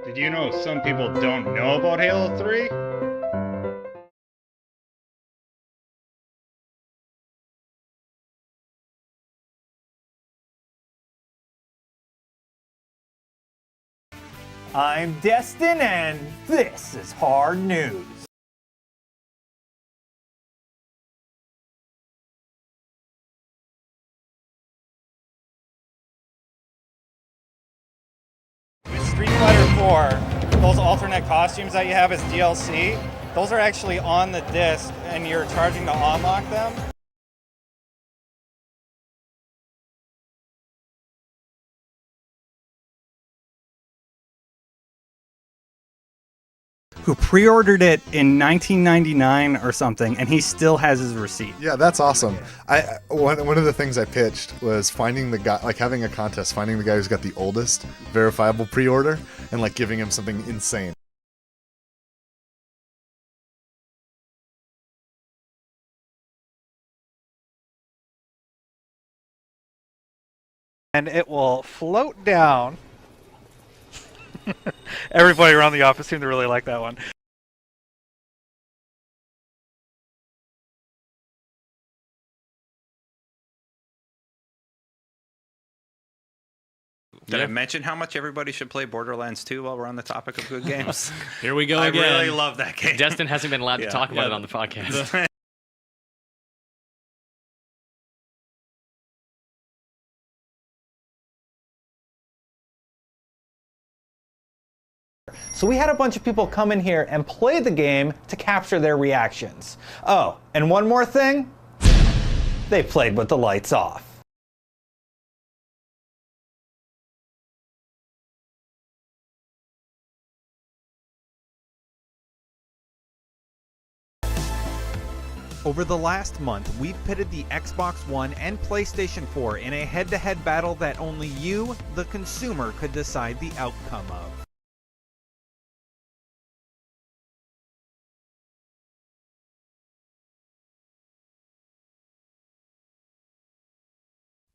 Did you know some people don't know about Halo 3? I'm Destin, and this is hard news. With Street Fighter 4, those alternate costumes that you have as DLC, those are actually on the disc, and you're charging to unlock them. Who pre-ordered it in 1999 or something, and he still has his receipt. Yeah, that's awesome. One of the things I pitched was finding the guy, like having a contest, finding the guy who's got the oldest verifiable pre-order, and like giving him something insane. And it will float down. Everybody around the office seemed to really like that one. Did I mention how much everybody should play Borderlands 2 while we're on the topic of good games? Here we go I again. really love that game. Destin hasn't been allowed to talk about it on the podcast. So we had a bunch of people come in here and play the game to capture their reactions. Oh, and one more thing, they played with the lights off. Over the last month, we've pitted the Xbox One and PlayStation 4 in a head-to-head battle that only you, the consumer, could decide the outcome of.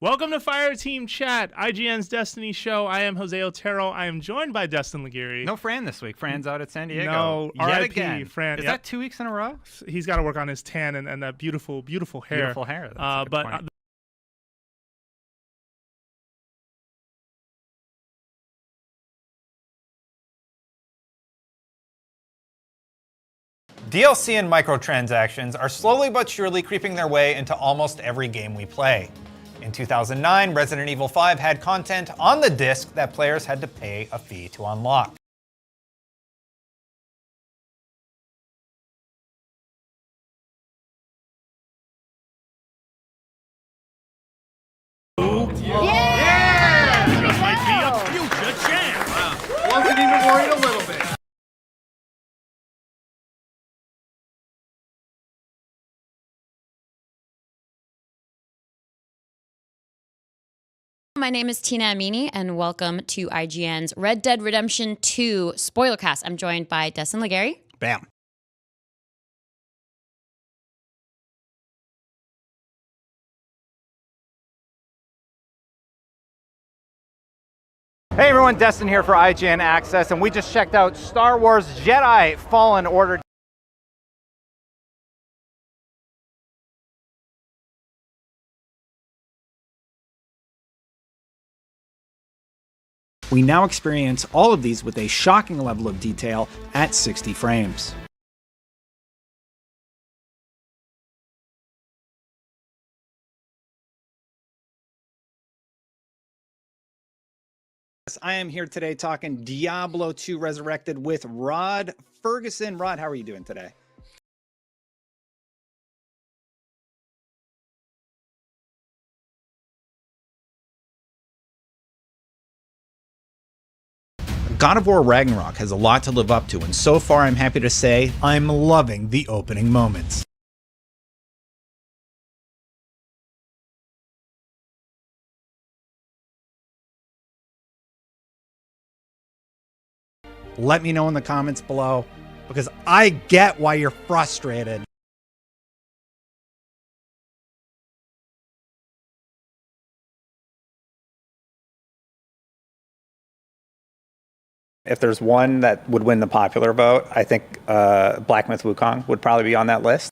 Welcome to Fire Team Chat, IGN's Destiny show. I am Jose Otero. I am joined by Destin Laguirre. No Fran this week. Fran's out at San Diego. No, Yet R.I.P. again. Fran. Is Yep. that 2 weeks in a row? He's got to work on his tan and that beautiful, beautiful hair. Beautiful hair. That's a good point. DLC and microtransactions are slowly but surely creeping their way into almost every game we play. In 2009, Resident Evil 5 had content on the disc that players had to pay a fee to unlock. Just might be a future champ. Wasn't even worried a little bit. My name is Tina Amini, and welcome to IGN's Red Dead Redemption 2 Spoilercast. I'm joined by Destin Laguirre. Bam. Hey everyone, Destin here for IGN Access, and we just checked out Star Wars Jedi Fallen Order. We now experience all of these with a shocking level of detail at 60 frames. I am here today talking Diablo 2 Resurrected with Rod Ferguson. Rod, how are you doing today? God of War Ragnarok has a lot to live up to, and so far I'm happy to say I'm loving the opening moments. Let me know in the comments below, because I get why you're frustrated. If there's one that would win the popular vote, I think Black Myth Wukong would probably be on that list.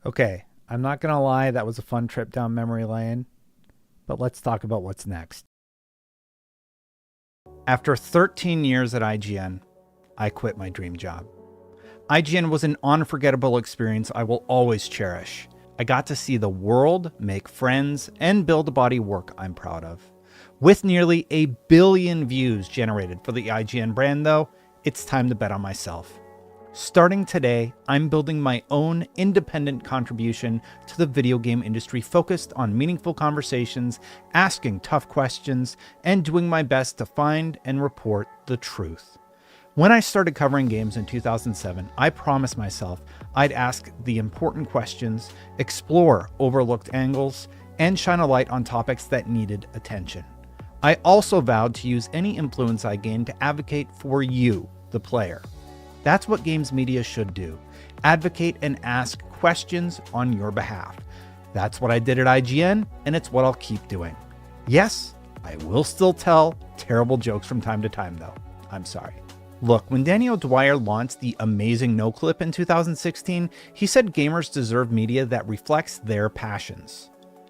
Okay, I'm not going to lie, that was a fun trip down memory lane, but let's talk about what's next. After 13 years at IGN, I quit my dream job. IGN was an unforgettable experience I will always cherish. I got to see the world, make friends, and build a body of work I'm proud of. With nearly 1 billion views generated for the IGN brand, though, it's time to bet on myself. Starting today, I'm building my own independent contribution to the video game industry focused on meaningful conversations, asking tough questions, and doing my best to find and report the truth. When I started covering games in 2007, I promised myself I'd ask the important questions, explore overlooked angles, and shine a light on topics that needed attention. I also vowed to use any influence I gained to advocate for you, the player. That's what games media should do. Advocate and ask questions on your behalf. That's what I did at IGN, and it's what I'll keep doing. Yes, I will still tell terrible jokes from time to time, though. I'm sorry. Look, when Danny O'Dwyer launched the amazing No Clip in 2016, he said gamers deserve media that reflects their passions.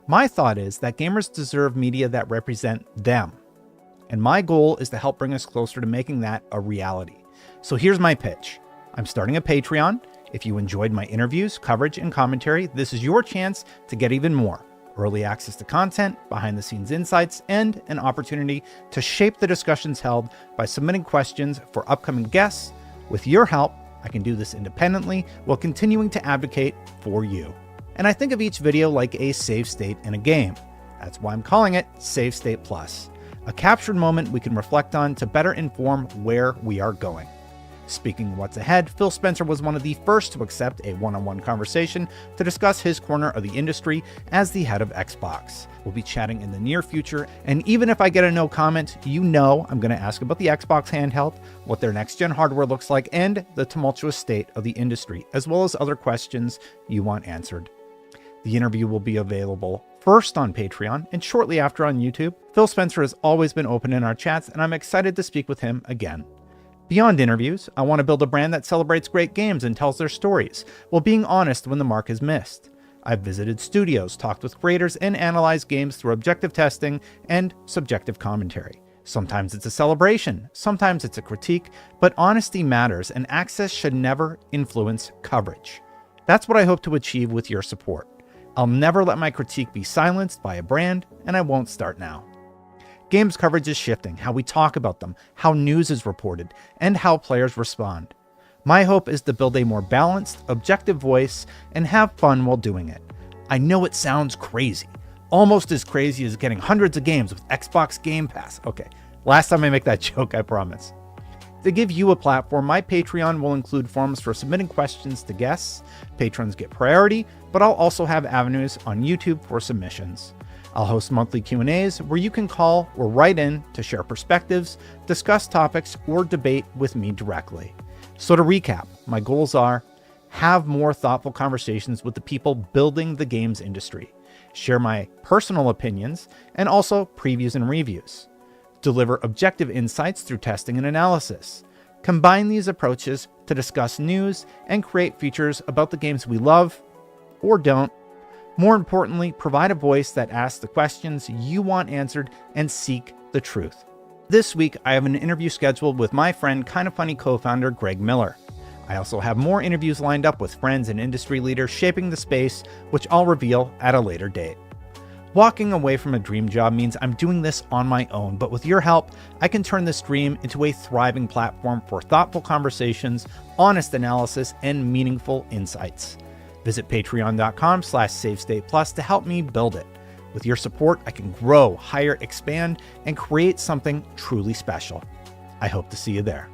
My thought is that gamers deserve media that represent them. And my goal is to help bring us closer to making that a reality. So here's my pitch. I'm starting a Patreon. If you enjoyed my interviews, coverage, and commentary, this is your chance to get even more. Early access to content, behind-the-scenes insights, and an opportunity to shape the discussions held by submitting questions for upcoming guests. With your help, I can do this independently while continuing to advocate for you. And I think of each video like a save state in a game. That's why I'm calling it Save State Plus, a captured moment we can reflect on to better inform where we are going. Speaking of what's ahead, Phil Spencer was one of the first to accept a one-on-one conversation to discuss his corner of the industry as the head of Xbox. We'll be chatting in the near future, and even if I get a no comment, you know I'm going to ask about the Xbox handheld, what their next-gen hardware looks like, and the tumultuous state of the industry, as well as other questions you want answered. The interview will be available first on Patreon and shortly after on YouTube. Phil Spencer has always been open in our chats, and I'm excited to speak with him again. Beyond interviews, I want to build a brand that celebrates great games and tells their stories, while being honest when the mark is missed. I've visited studios, talked with creators, and analyzed games through objective testing and subjective commentary. Sometimes it's a celebration, sometimes it's a critique, but honesty matters and access should never influence coverage. That's what I hope to achieve with your support. I'll never let my critique be silenced by a brand, and I won't start now. Games coverage is shifting, how we talk about them, how news is reported, and how players respond. My hope is to build a more balanced, objective voice and have fun while doing it. I know it sounds crazy, almost as crazy as getting hundreds of games with Xbox Game Pass. Okay, last time I make that joke, I promise. To give you a platform, my Patreon will include forms for submitting questions to guests. Patrons get priority, but I'll also have avenues on YouTube for submissions. I'll host monthly Q&As where you can call or write in to share perspectives, discuss topics, or debate with me directly. So to recap, my goals are: have more thoughtful conversations with the people building the games industry, share my personal opinions, and also previews and reviews, deliver objective insights through testing and analysis, combine these approaches to discuss news and create features about the games we love or don't. More importantly, provide a voice that asks the questions you want answered and seek the truth. This week, I have an interview scheduled with my friend, Kinda Funny co-founder Greg Miller. I also have more interviews lined up with friends and industry leaders shaping the space, which I'll reveal at a later date. Walking away from a dream job means I'm doing this on my own, but with your help, I can turn this dream into a thriving platform for thoughtful conversations, honest analysis, and meaningful insights. Visit patreon.com/SaveStatePlus to help me build it. With your support, I can grow, hire, expand, and create something truly special. I hope to see you there.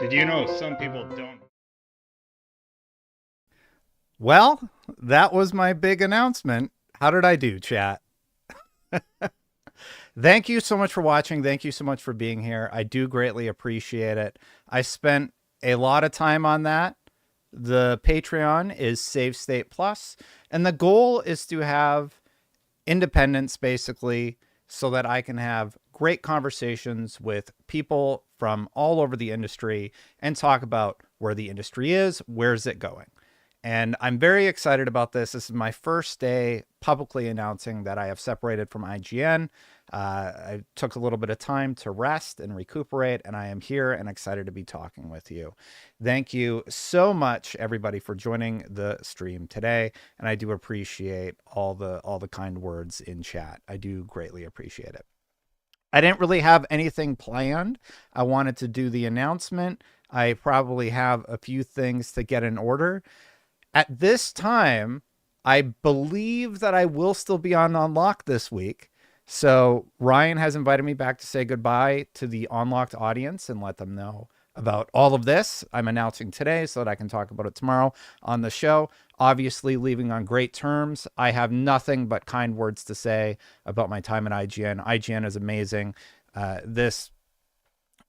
Did you know some people don't? Well, that was my big announcement. How did I do, chat? Thank you so much for watching. Thank you so much for being here. I do greatly appreciate it. I spent a lot of time on that. The Patreon is Save State Plus, and the goal is to have independence, basically, so that I can have great conversations with people from all over the industry and talk about where the industry is, where's it going. And I'm very excited about this. This is my first day publicly announcing that I have separated from IGN. I took a little bit of time to rest and recuperate, and I am here and excited to be talking with you. Thank you so much, everybody, for joining the stream today. And I do appreciate all the kind words in chat. I do greatly appreciate it. I didn't really have anything planned. I wanted to do the announcement. I probably have a few things to get in order. At this time, I believe that I will still be on Unlocked this week. So Ryan has invited me back to say goodbye to the Unlocked audience and let them know about all of this I'm announcing today so that I can talk about it tomorrow on the show. Obviously, leaving on great terms. I have nothing but kind words to say about my time at IGN. IGN is amazing. This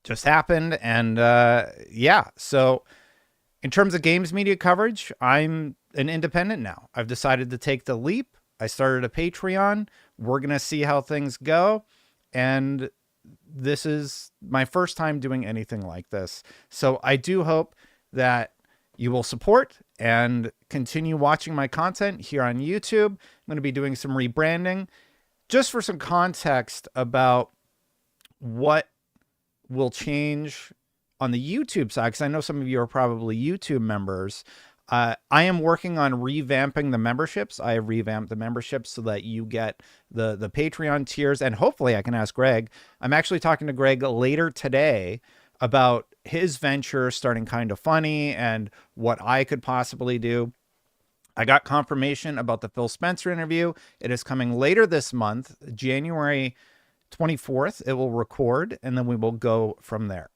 just happened. And yeah, so in terms of games media coverage, I'm an independent now. I've decided to take the leap. I started a Patreon. We're going to see how things go. And this is my first time doing anything like this. So I do hope that you will support and continue watching my content here on YouTube. I'm going to be doing some rebranding. Just for some context about what will change on the YouTube side, because I know some of you are probably YouTube members, I am working on revamping the memberships. I have revamped the memberships so that you get the Patreon tiers, and hopefully I can ask Greg. I'm actually talking to Greg later today about his venture starting Kind of Funny and what I could possibly do. I got confirmation about the Phil Spencer interview. It is coming later this month, January 24th. It will record, and then we will go from there.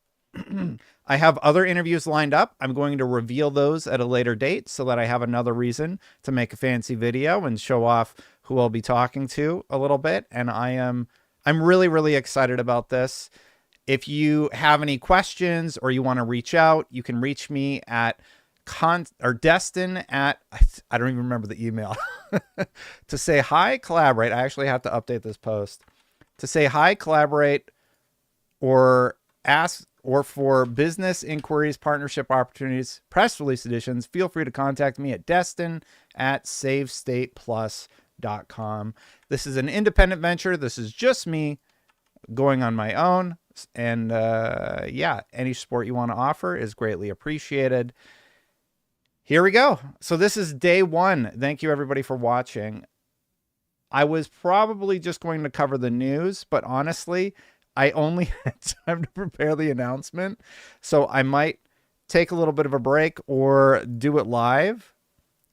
I have other interviews lined up. I'm going to reveal those at a later date so that I have another reason to make a fancy video and show off who I'll be talking to a little bit. And I'm really, really excited about this. If you have any questions or you want to reach out, you can reach me at Destin at, I don't even remember the email, to say hi, collaborate. I actually have to update this post. To say hi, collaborate, or ask, or for business inquiries, partnership opportunities, press release editions, feel free to contact me at destin@savestateplus.com. This is an independent venture. This is just me going on my own. And yeah, any support you want to offer is greatly appreciated. Here we go. So this is day one. Thank you, everybody, for watching. I was probably just going to cover the news, but honestly, I only had time to prepare the announcement, so I might take a little bit of a break or do it live.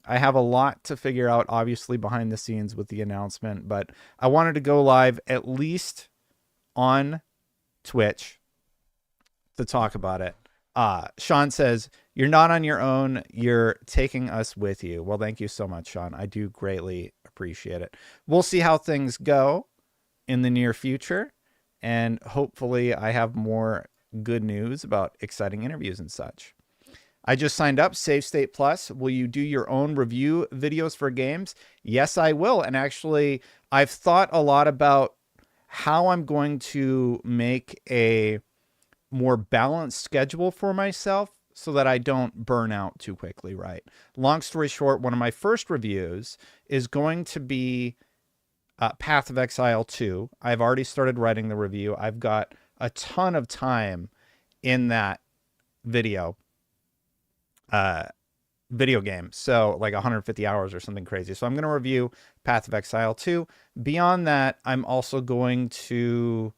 I have a lot to figure out, obviously, behind the scenes with the announcement, but I wanted to go live at least on Twitch to talk about it. Sean says, "You're not on your own. You're taking us with you." Well, thank you so much, Sean. I do greatly appreciate it. We'll see how things go in the near future. And hopefully I have more good news about exciting interviews and such. I just signed up, Save State Plus. Will you do your own review videos for games? Yes, I will. And actually, I've thought a lot about how I'm going to make a more balanced schedule for myself so that I don't burn out too quickly, right? Long story short, one of my first reviews is going to be Path of Exile 2. I've already started writing the review. I've got a ton of time in that video game. So like 150 hours or something crazy. So I'm going to review Path of Exile 2. Beyond that, I'm also going to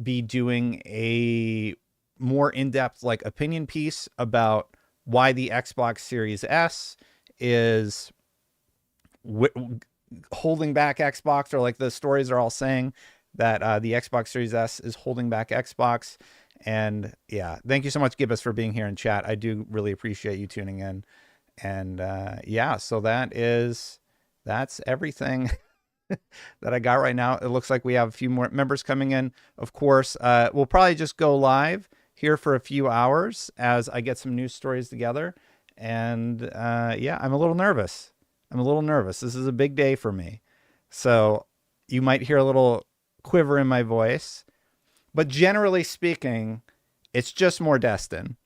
be doing a more in-depth like opinion piece about why the Xbox Series S is holding back Xbox, or like the stories are all saying that the Xbox Series S is holding back Xbox. And yeah, thank you so much, Gibbous, for being here in chat. I do really appreciate you tuning in. And yeah, so that's everything that I got right now. It looks like we have a few more members coming in. Of course, we'll probably just go live here for a few hours as I get some news stories together. And yeah, I'm a little nervous. This is a big day for me. So you might hear a little quiver in my voice. But generally speaking, it's just more Destin.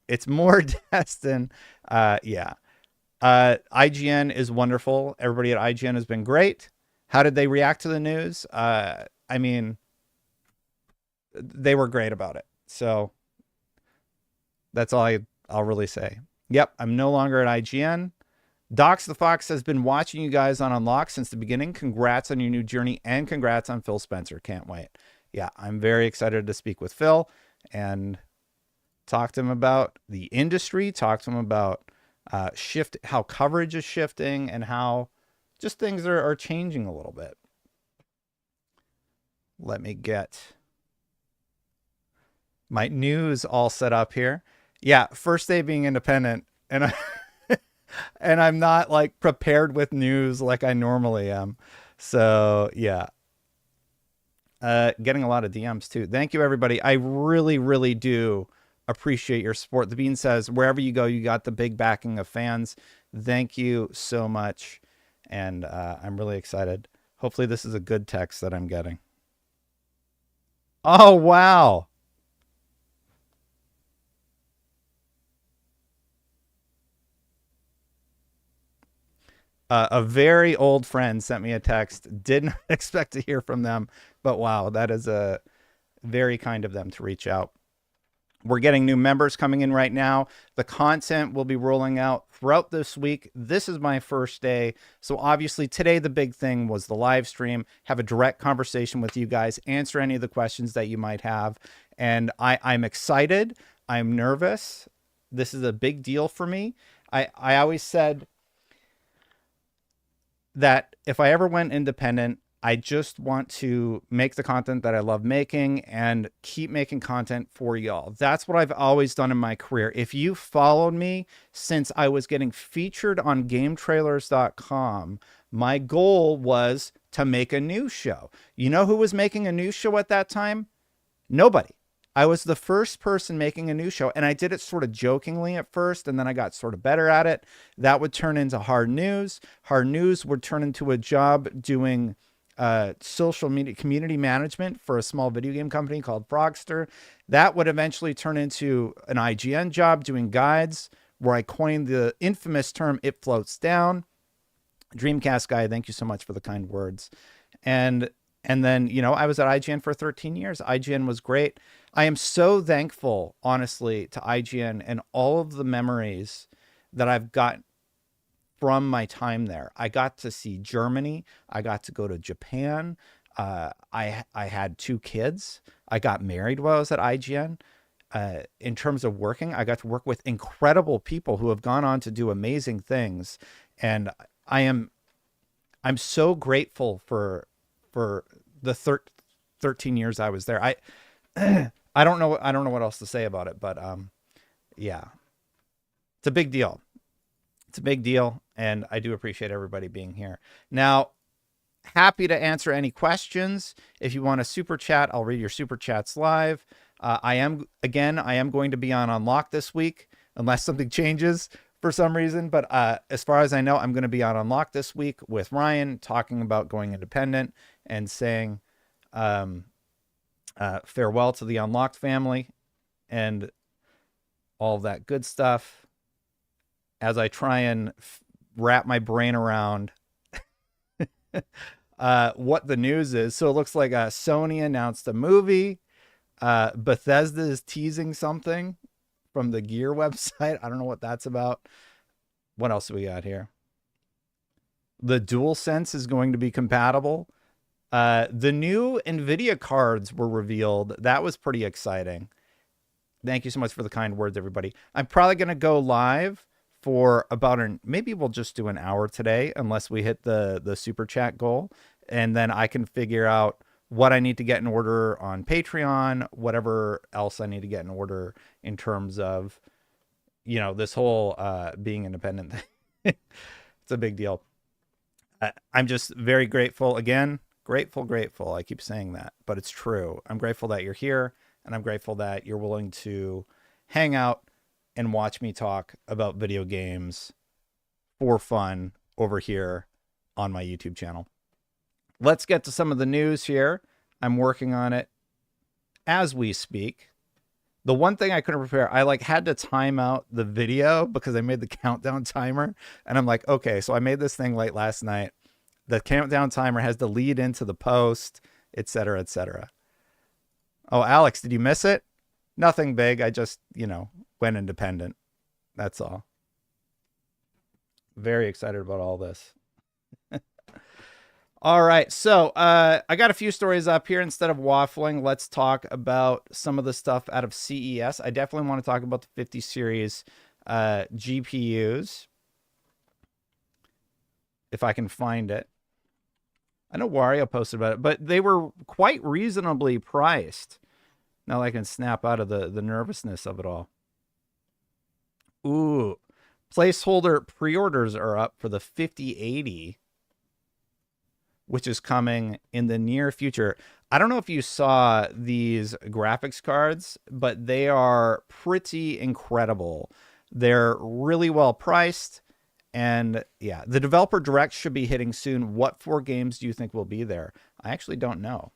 It's more Destin. Yeah. IGN is wonderful. Everybody at IGN has been great. How did they react to the news? I mean, they were great about it. So that's all I'll really say. Yep, I'm no longer at IGN. Docs the Fox has been watching you guys on Unlock since the beginning. Congrats on your new journey and congrats on Phil Spencer. Can't wait. Yeah, I'm very excited to speak with Phil and talk to him about the industry, talk to him about how coverage is shifting and how just things are changing a little bit. Let me get my news all set up here. Yeah, first day being independent, and and I'm not like prepared with news like I normally am. So yeah. Getting a lot of DMs too. Thank you, everybody. I really, really do appreciate your support. The Bean says, wherever you go, you got the big backing of fans. Thank you so much. And I'm really excited. Hopefully this is a good text that I'm getting. Oh, wow. A very old friend sent me a text. Didn't expect to hear from them, but wow, that is a very kind of them to reach out. We're getting new members coming in right now. The content will be rolling out throughout this week. This is my first day. So obviously today, the big thing was the live stream, have a direct conversation with you guys, answer any of the questions that you might have. And I'm excited. I'm nervous. This is a big deal for me. I always said that if I ever went independent, I just want to make the content that I love making and keep making content for y'all. That's what I've always done in my career. If you followed me since I was getting featured on GameTrailers.com, my goal was to make a news show. You know who was making a news show at that time? Nobody. I was the first person making a news show, and I did it sort of jokingly at first, and then I got sort of better at it. That would turn into Hard News. Hard News would turn into a job doing social media community management for a small video game company called Frogster. That would eventually turn into an IGN job doing guides, where I coined the infamous term, "It floats down." Dreamcast guy, thank you so much for the kind words. And then, you know, I was at IGN for 13 years. IGN was great. I am so thankful, honestly, to IGN and all of the memories that I've got from my time there. I got to see Germany. I got to go to Japan. I had 2 kids. I got married while I was at IGN. In terms of working, I got to work with incredible people who have gone on to do amazing things. And I'm so grateful for the 13 years I was there. I don't know what else to say about it, but yeah, it's a big deal. It's a big deal, and I do appreciate everybody being here. Now, happy to answer any questions. If you want a super chat, I'll read your super chats live. I am going to be on Unlock this week, unless something changes for some reason. But as far as I know, I'm going to be on Unlock this week with Ryan, talking about going independent and saying farewell to the Unlocked family and all that good stuff as I try and wrap my brain around what the news is. So it looks like Sony announced a movie. Bethesda is teasing something from the Gear website. I don't know what that's about. What else do we got here? The DualSense is going to be compatible. The new NVIDIA cards were revealed. That was pretty exciting. Thank you so much for the kind words, everybody. I'm probably going to go live for about maybe we'll just do an hour today, unless we hit the super chat goal. And then I can figure out what I need to get in order on Patreon, whatever else I need to get in order in terms of, you know, this whole being independent thing. It's a big deal. I'm just very grateful. Again, grateful. I keep saying that, but it's true. I'm grateful that you're here, and I'm grateful that you're willing to hang out and watch me talk about video games for fun over here on my YouTube channel. Let's get to some of the news here. I'm working on it as we speak. The one thing I couldn't prepare, I had to time out the video because I made the countdown timer. And I'm like, okay, so I made this thing late last night. The countdown timer has to lead into the post, etc., etc. Oh, Alex, did you miss it? Nothing big. I just, went independent. That's all. Very excited about all this. All right, so I got a few stories up here. Instead of waffling, let's talk about some of the stuff out of CES. I definitely want to talk about the 50 series GPUs, if I can find it. I know Wario posted about it, but they were quite reasonably priced. Now I can snap out of the nervousness of it all. Ooh, placeholder pre-orders are up for the 5080. Which is coming in the near future. I don't know if you saw these graphics cards, but they are pretty incredible. They're really well priced. And yeah, the developer direct should be hitting soon. What 4 games do you think will be there? I actually don't know.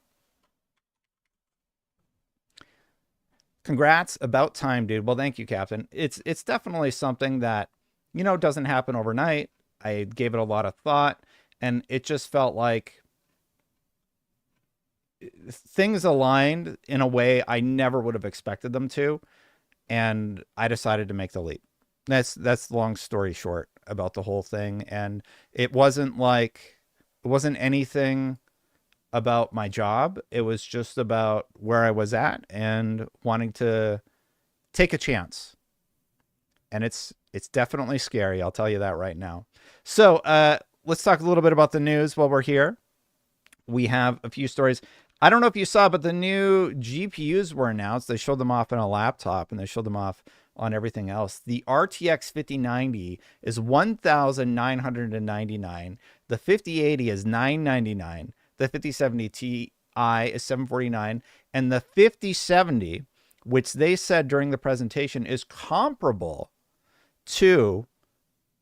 Congrats. About time, dude. Well, thank you, Captain. It's definitely something that, doesn't happen overnight. I gave it a lot of thought. And it just felt like things aligned in a way I never would have expected them to. And I decided to make the leap. That's the long story short about the whole thing. And it wasn't anything about my job. It was just about where I was at and wanting to take a chance. And it's definitely scary. I'll tell you that right now. So, let's talk a little bit about the news while we're here. We have a few stories. I don't know if you saw, but the new GPUs were announced. They showed them off on a laptop, and they showed them off on everything else. The RTX 5090 is $1,999. The 5080 is $999. The 5070 Ti is $749. And the 5070, which they said during the presentation is comparable to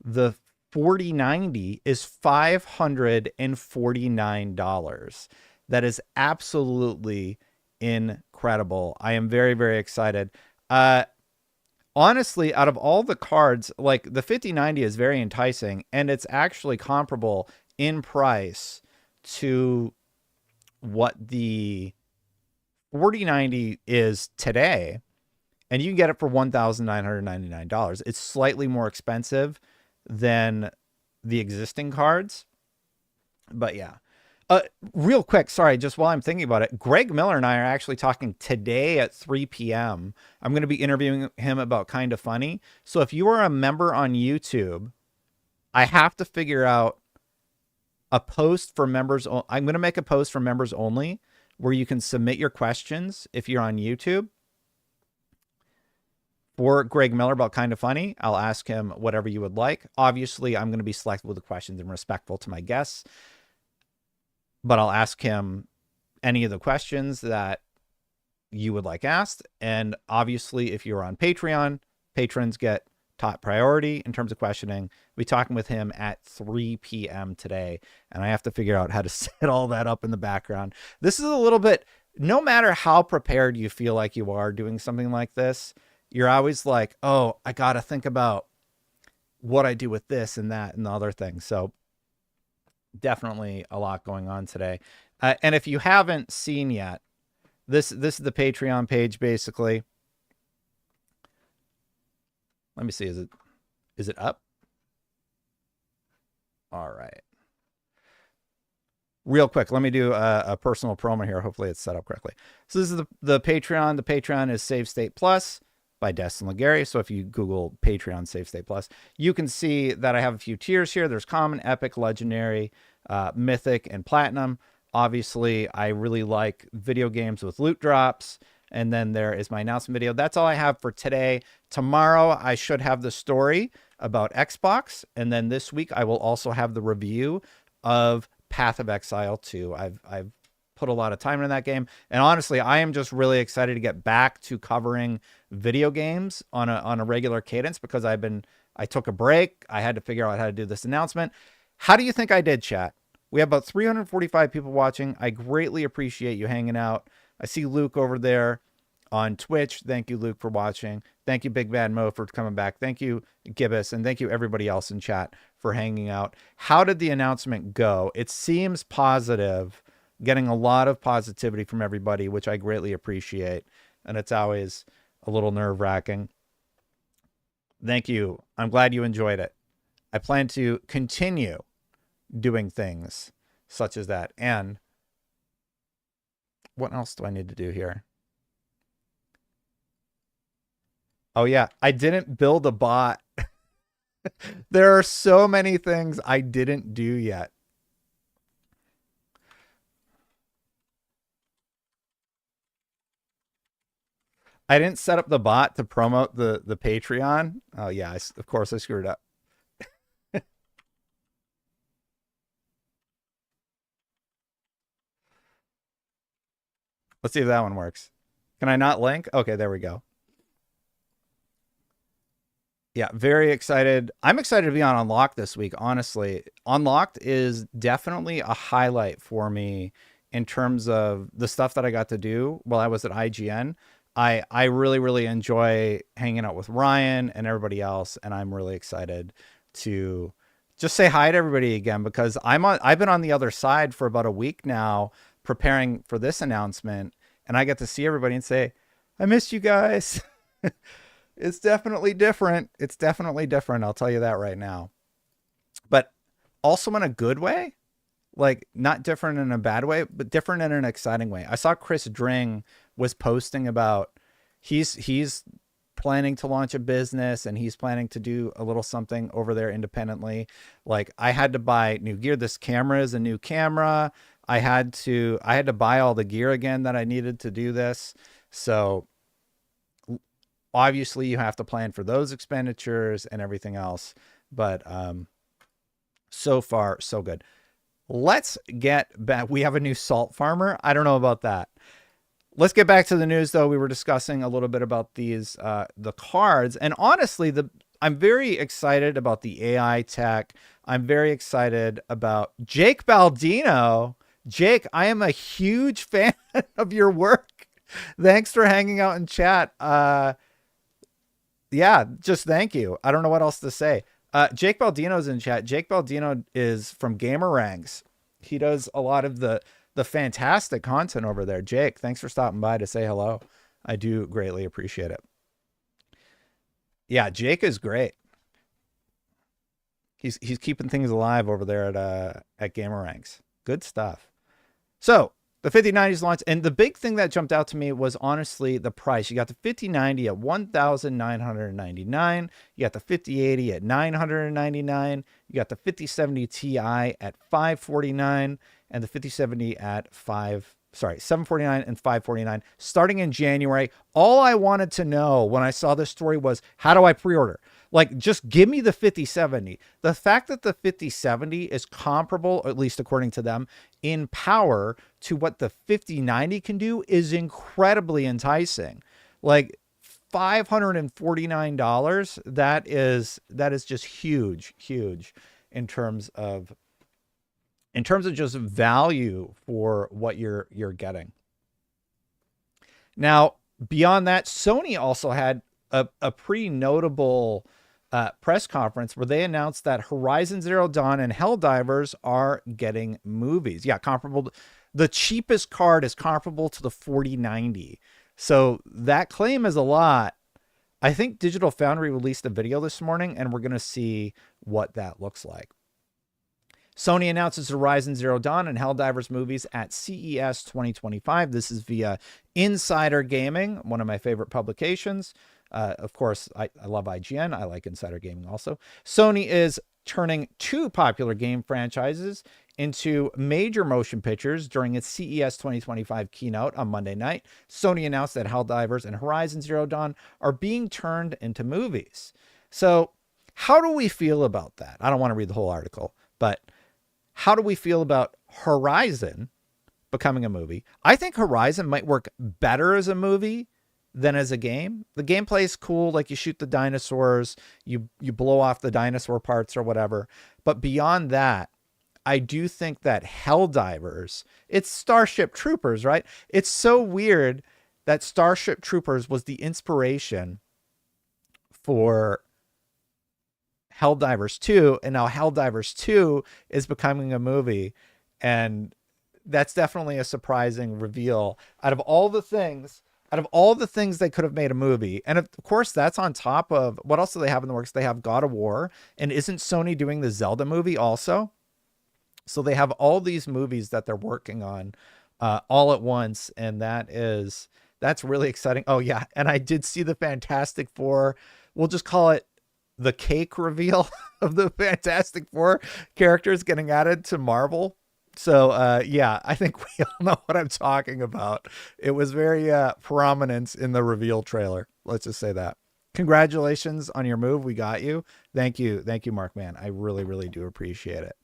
the 4090, is $549. That is absolutely incredible. I am very, very excited. Honestly, out of all the cards, the 5090 is very enticing, and it's actually comparable in price to what the 4090 is today, and you can get it for $1,999. It's slightly more expensive than the existing cards. But yeah. Real quick, sorry, just while I'm thinking about it, Greg Miller and I are actually talking today at 3 p.m. I'm going to be interviewing him about Kind of Funny. So if you are a member on YouTube, I have to figure out a post for members. I'm going to make a post for members only where you can submit your questions if you're on YouTube. For Greg Miller about Kind of Funny, I'll ask him whatever you would like. Obviously, I'm going to be selective with the questions and respectful to my guests. But I'll ask him any of the questions that you would like asked. And obviously, if you're on Patreon, patrons get top priority in terms of questioning. We'll be talking with him at 3 p.m. today. And I have to figure out how to set all that up in the background. This is a little bit, no matter how prepared you feel like you are doing something like this, you're always like, oh, I got to think about what I do with this and that and the other thing. So definitely a lot going on today. And if you haven't seen yet, this is the Patreon page, basically. Let me see. Is it up? All right. Real quick, let me do a personal promo here. Hopefully it's set up correctly. So this is the Patreon. The Patreon is Save State Plus by Destin Legary. So if you Google Patreon Save State Plus, you can see that I have a few tiers here. There's Common, Epic, Legendary, Mythic, and Platinum. Obviously, I really like video games with loot drops. And then there is my announcement video. That's all I have for today. Tomorrow, I should have the story about Xbox. And then this week, I will also have the review of Path of Exile 2. I've put a lot of time into that game, and honestly, I am just really excited to get back to covering video games on a regular cadence, because I took a break. I had to figure out how to do this announcement. How do you think I did, chat? We have about 345 people watching. I greatly appreciate you hanging out. I see Luke over there on Twitch. Thank you, Luke, for watching. Thank you, Big Bad Mo, for coming back. Thank you, Gibbous, and thank you everybody else in chat for hanging out. How did the announcement go? It seems positive, getting a lot of positivity from everybody, which I greatly appreciate, and it's always a little nerve-wracking. Thank you. I'm glad you enjoyed it. I plan to continue doing things such as that. And what else do I need to do here? Oh, yeah. I didn't build a bot. There are so many things I didn't do yet. I didn't set up the bot to promote the Patreon. Oh, yeah. Of course, I screwed up. Let's see if that one works. Can I not link? Okay, there we go. Yeah, very excited. I'm excited to be on Unlocked this week, honestly. Unlocked is definitely a highlight for me in terms of the stuff that I got to do while I was at IGN. I really, really enjoy hanging out with Ryan and everybody else, and I'm really excited to just say hi to everybody again, because I've been on the other side for about a week now preparing for this announcement, and I get to see everybody and say, I missed you guys. It's definitely different. It's definitely different. I'll tell you that right now. But also in a good way, like not different in a bad way, but different in an exciting way. I saw Chris Dring was posting about he's planning to launch a business, and he's planning to do a little something over there independently. Like, I had to buy new gear. This camera is a new camera. I had to buy all the gear again that I needed to do this. So obviously you have to plan for those expenditures and everything else. But so far, so good. Let's get back. We have a new salt farmer. I don't know about that. Let's get back to the news, though. We were discussing a little bit about these, the cards. And honestly, I'm very excited about the AI tech. I'm very excited about Jake Baldino. Jake, I am a huge fan of your work. Thanks for hanging out in chat. Yeah, just thank you. I don't know what else to say. Jake Baldino's in chat. Jake Baldino is from Gamerangs. He does a lot of the fantastic content over there. Jake, thanks for stopping by to say hello. I do greatly appreciate it. Yeah, Jake is great. He's keeping things alive over there at Gamerangs. Good stuff. So the 5090s launched, and the big thing that jumped out to me was honestly the price. You got the 5090 at $1,999. You got the 5080 at $999. You got the 5070 Ti at $549, and the 5070 at $749 and $549 starting in January. All I wanted to know when I saw this story was, how do I pre-order? Like, just give me the 5070. The fact that the 5070 is comparable, at least according to them, in power to what the 5090 can do is incredibly enticing. Like $549, that is just huge in terms of just value for what you're getting. Now, beyond that, Sony also had a pretty notable press conference where they announced that Horizon Zero Dawn and Helldivers are getting movies. Yeah, comparable. The cheapest card is comparable to the 4090. So that claim is a lot. I think Digital Foundry released a video this morning, and we're going to see what that looks like. Sony announces Horizon Zero Dawn and Helldivers movies at CES 2025. This is via Insider Gaming, one of my favorite publications. Of course, I love IGN. I like Insider Gaming also. Sony is turning two popular game franchises into major motion pictures during its CES 2025 keynote on Monday night. Sony announced that Helldivers and Horizon Zero Dawn are being turned into movies. So how do we feel about that? I don't want to read the whole article, but How do we feel about Horizon becoming a movie? I think Horizon might work better as a movie than as a game. The gameplay is cool. Like you shoot the dinosaurs, you blow off the dinosaur parts or whatever. But beyond that, I do think that Helldivers, it's Starship Troopers, right? It's so weird that Starship Troopers was the inspiration for Helldivers 2, and now Helldivers 2 is becoming a movie. And that's definitely a surprising reveal. Out of all the things they could have made a movie, and of course that's on top of what else do they have in the works? They have God of War, and isn't Sony doing the Zelda movie also? So they have all these movies that they're working on all at once, and that's really exciting. Oh yeah, and I did see the Fantastic Four. We'll just call it the cake reveal of the Fantastic Four characters getting added to Marvel. So yeah, I think we all know what I'm talking about. It was very prominent in the reveal trailer. Let's just say that. Congratulations on your move. We got you. Thank you, Mark, man. I really, really do appreciate it.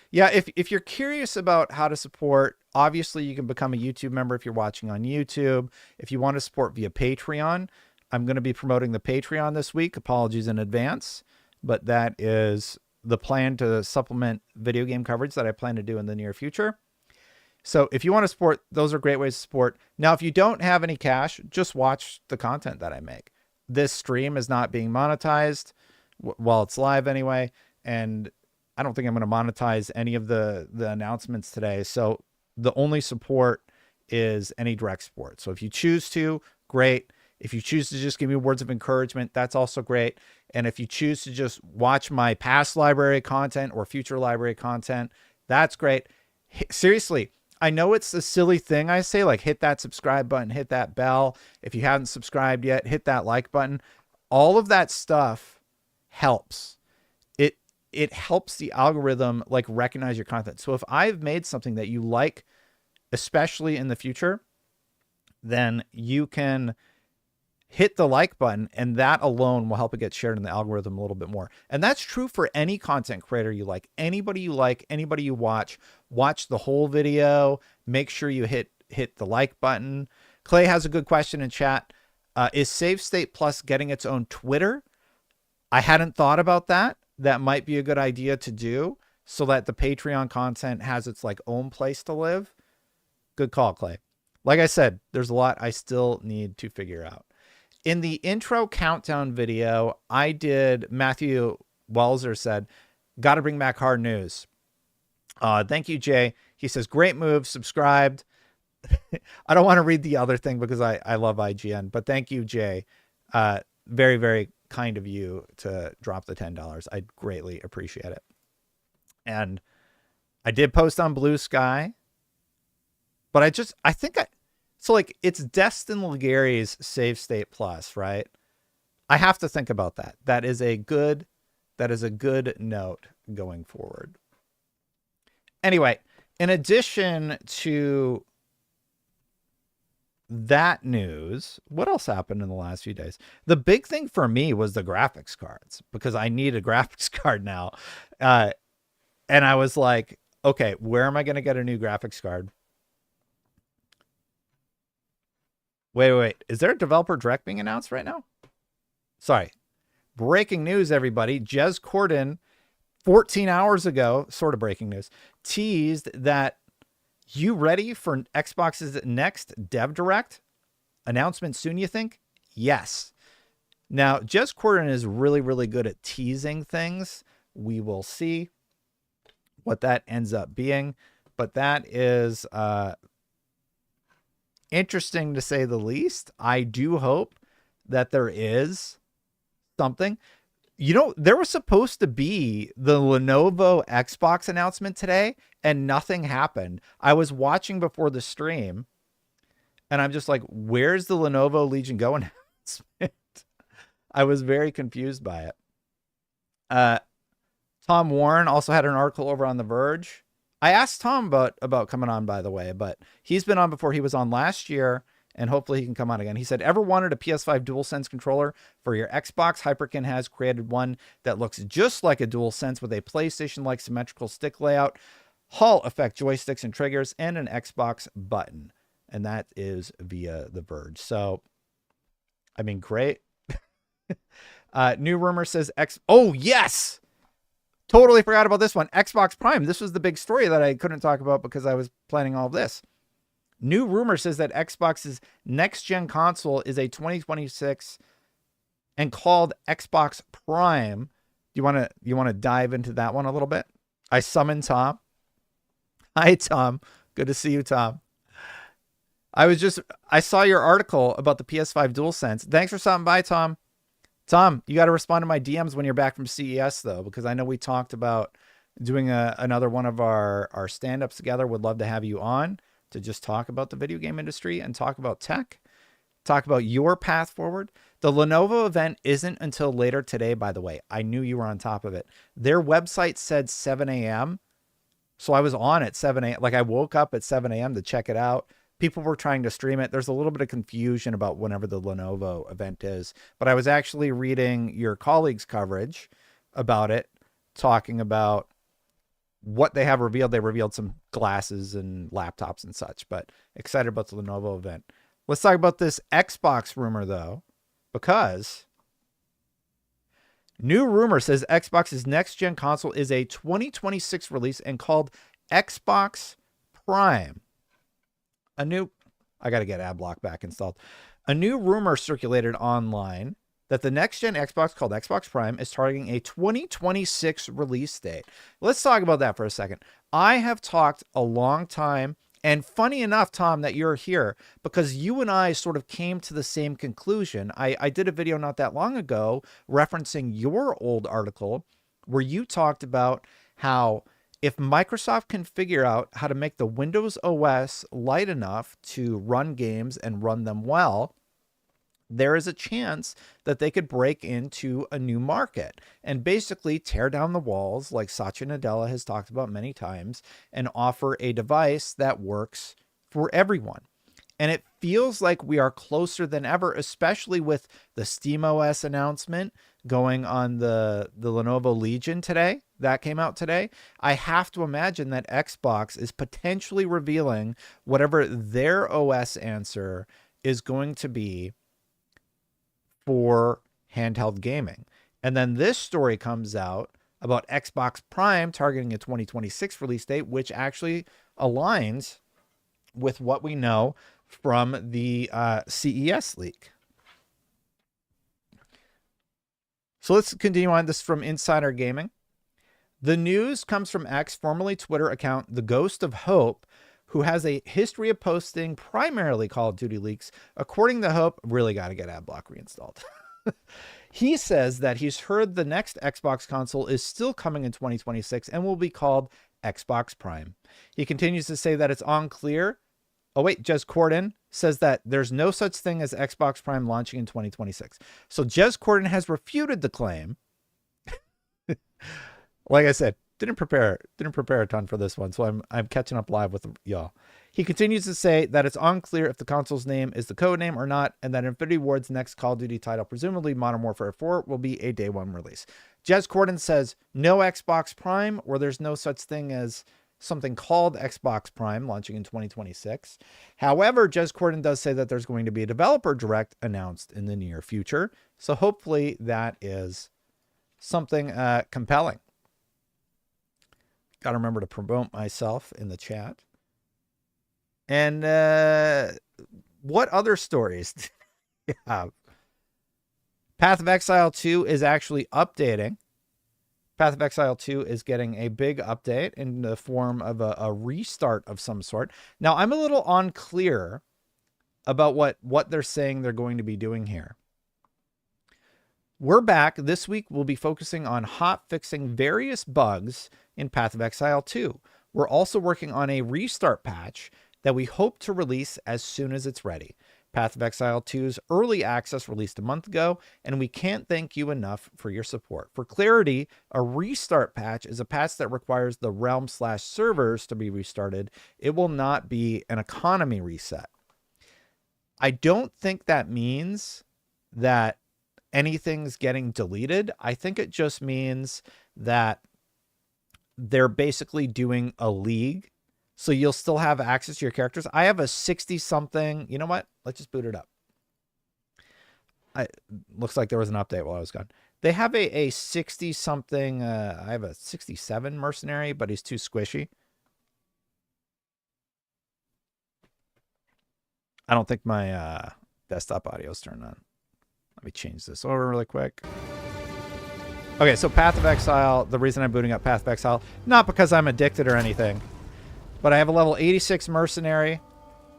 Yeah, if you're curious about how to support, obviously you can become a YouTube member if you're watching on YouTube. If you want to support via Patreon, I'm going to be promoting the Patreon this week. Apologies in advance, but that is the plan to supplement video game coverage that I plan to do in the near future. So if you want to support, those are great ways to support. Now, if you don't have any cash, just watch the content that I make. This stream is not being monetized while it's live anyway, and I don't think I'm going to monetize any of the announcements today. So the only support is any direct support. So if you choose to, great. If you choose to just give me words of encouragement, that's also great. And if you choose to just watch my past library content or future library content, that's great. Seriously, I know it's a silly thing I say, like hit that subscribe button, hit that bell. If you haven't subscribed yet, hit that like button. All of that stuff helps. It helps the algorithm like recognize your content. So if I've made something that you like, especially in the future, then you can hit the like button, and that alone will help it get shared in the algorithm a little bit more. And that's true for any content creator you like, anybody you watch the whole video, make sure you hit the like button. Clay has a good question in chat. Is Save State Plus getting its own Twitter? I hadn't thought about that. That might be a good idea to do so that the Patreon content has its like own place to live. Good call, Clay. Like I said, there's a lot I still need to figure out. In the intro countdown video, Matthew Welser said, got to bring back hard news. Thank you, Jay. He says, great move, subscribed. I don't want to read the other thing because I love IGN, but thank you, Jay. Very, very kind of you to drop the $10. I'd greatly appreciate it. And I did post on Blue Sky, but so like it's Destin Legary's Save State Plus, right? I have to think about that. That is a good note going forward. Anyway, in addition to that news, what else happened in the last few days? The big thing for me was the graphics cards, because I need a graphics card now. And I was like, okay, where am I going to get a new graphics card? Wait. Is there a developer direct being announced right now? Sorry. Breaking news, everybody. Jez Corden, 14 hours ago, sort of breaking news, teased that you ready for Xbox's next Dev Direct? Announcement soon, you think? Yes. Now, Jez Corden is really, really good at teasing things. We will see what that ends up being. But that is interesting to say the least. I do hope that there is something. You know, there was supposed to be the Lenovo Xbox announcement today, and nothing happened. I was watching before the stream, and I'm just like, where's the Lenovo Legion Go announcement? I was very confused by it. Tom Warren also had an article over on The Verge. I asked Tom about coming on, by the way, but he's been on before. He was on last year, and hopefully he can come on again. He said, ever wanted a PS5 DualSense controller for your Xbox? Hyperkin has created one that looks just like a DualSense with a PlayStation-like symmetrical stick layout. Hall effect joysticks and triggers, and an Xbox button. And that is via The Verge. So, I mean, great. New rumor says Oh, yes! Totally forgot about this one. Xbox Prime. This was the big story that I couldn't talk about because I was planning all of this. New rumor says that Xbox's next-gen console is a 2026 and called Xbox Prime. You want to dive into that one a little bit? I summoned Tom. Hi, Tom. Good to see you, Tom. I saw your article about the PS5 DualSense. Thanks for stopping by, Tom. Tom, you got to respond to my DMs when you're back from CES, though, because I know we talked about doing another one of our stand-ups together. Would love to have you on to just talk about the video game industry and talk about tech, talk about your path forward. The Lenovo event isn't until later today, by the way. I knew you were on top of it. Their website said 7 a.m., so I was on at 7 a.m. Like, I woke up at 7 a.m. to check it out. People were trying to stream it. There's a little bit of confusion about whenever the Lenovo event is, but I was actually reading your colleagues' coverage about it, talking about what they have revealed. They revealed some glasses and laptops and such, but excited about the Lenovo event. Let's talk about this Xbox rumor, though, because new rumor says Xbox's next-gen console is a 2026 release and called Xbox Prime. I got to get AdBlock back installed. A new rumor circulated online that the next-gen Xbox called Xbox Prime is targeting a 2026 release date. Let's talk about that for a second. I have talked a long time, and funny enough, Tom, that you're here, because you and I sort of came to the same conclusion. I did a video not that long ago referencing your old article where you talked about how if Microsoft can figure out how to make the Windows OS light enough to run games and run them well, there is a chance that they could break into a new market and basically tear down the walls, like Satya Nadella has talked about many times, and offer a device that works for everyone. And it feels like we are closer than ever, especially with the SteamOS announcement going on the Lenovo Legion today. That came out today. I have to imagine that Xbox is potentially revealing whatever their OS answer is going to be for handheld gaming. And then this story comes out about Xbox Prime targeting a 2026 release date, which actually aligns with what we know from the CES leak. So let's continue on. This from Insider Gaming. The news comes from X, formerly Twitter account The Ghost of Hope, who has a history of posting primarily Call of Duty leaks. According to Hope, really got to get AdBlock reinstalled. He says that he's heard the next Xbox console is still coming in 2026 and will be called Xbox Prime. He continues to say that it's unclear. Oh, wait, Jez Corden says that there's no such thing as Xbox Prime launching in 2026. So Jez Corden has refuted the claim. Like I said, didn't prepare a ton for this one, so I'm catching up live with y'all. He continues to say that it's unclear if the console's name is the code name or not, and that Infinity Ward's next Call of Duty title, presumably Modern Warfare 4, will be a day one release. Jez Corden says no Xbox Prime, or there's no such thing as something called Xbox Prime launching in 2026. However, Jez Corden does say that there's going to be a developer direct announced in the near future, so hopefully that is something compelling. Got to remember to promote myself in the chat. And what other stories do you have? Path of Exile 2 is actually updating. Path of Exile 2 is getting a big update in the form of a restart of some sort. Now, I'm a little unclear about what they're saying they're going to be doing here. We're back. This week, we'll be focusing on hot fixing various bugs in Path of Exile 2. We're also working on a restart patch that we hope to release as soon as it's ready. Path of Exile 2's early access released a month ago, and we can't thank you enough for your support. For clarity, a restart patch is a patch that requires the realm/servers to be restarted. It will not be an economy reset. I don't think that means that anything's getting deleted. I think it just means that they're basically doing a league. So you'll still have access to your characters. I have a 60 something. You know what? Let's just boot it up. Looks like there was an update while I was gone. They have a 60 something. I have a 67 mercenary, but he's too squishy. I don't think my desktop audio is turned on. Let me change this over really quick. Okay, so Path of Exile, the reason I'm booting up Path of Exile, not because I'm addicted or anything, but I have a level 86 mercenary.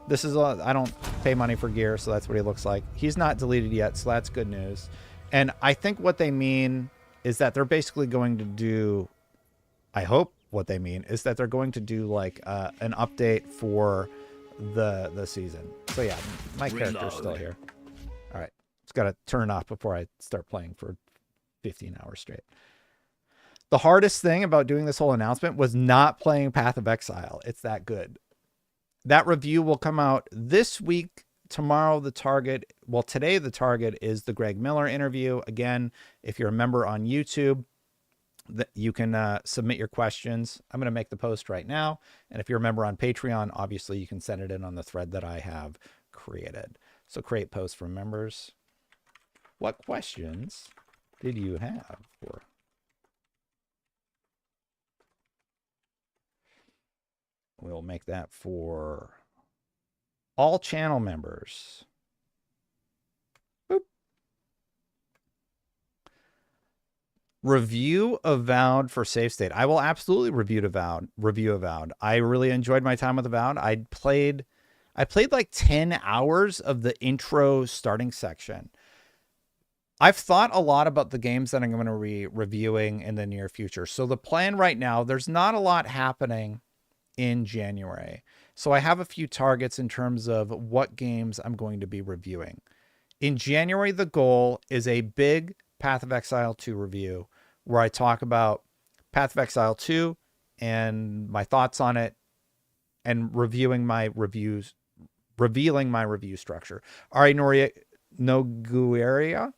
This is, I don't pay money for gear, so that's what he looks like. He's not deleted yet, so that's good news. And I think what they mean is that they're basically going to do, I hope what they mean is that they're going to do like an update for the season. So yeah, my character's still here. All right, just got to turn off before I start playing for 15 hours straight. The hardest thing about doing this whole announcement was not playing Path of Exile. It's that good. That review will come out this week. Tomorrow, the target, well, today the target is the Greg Miller interview. Again, if you're a member on YouTube, you can submit your questions. I'm going to make the post right now. And if you're a member on Patreon, obviously you can send it in on the thread that I have created. So create post for members. What questions did you have for? We'll make that for all channel members. Boop. Review Avowed for Safe State. I will absolutely review Avowed. I really enjoyed my time with Avowed. I played like 10 hours of the intro starting section. I've thought a lot about the games that I'm going to be reviewing in the near future. So the plan right now, there's not a lot happening in January. So I have a few targets in terms of what games I'm going to be reviewing. In January, the goal is a big Path of Exile 2 review where I talk about Path of Exile 2 and my thoughts on it and reviewing my reviews, revealing my review structure. Ari Nogueria.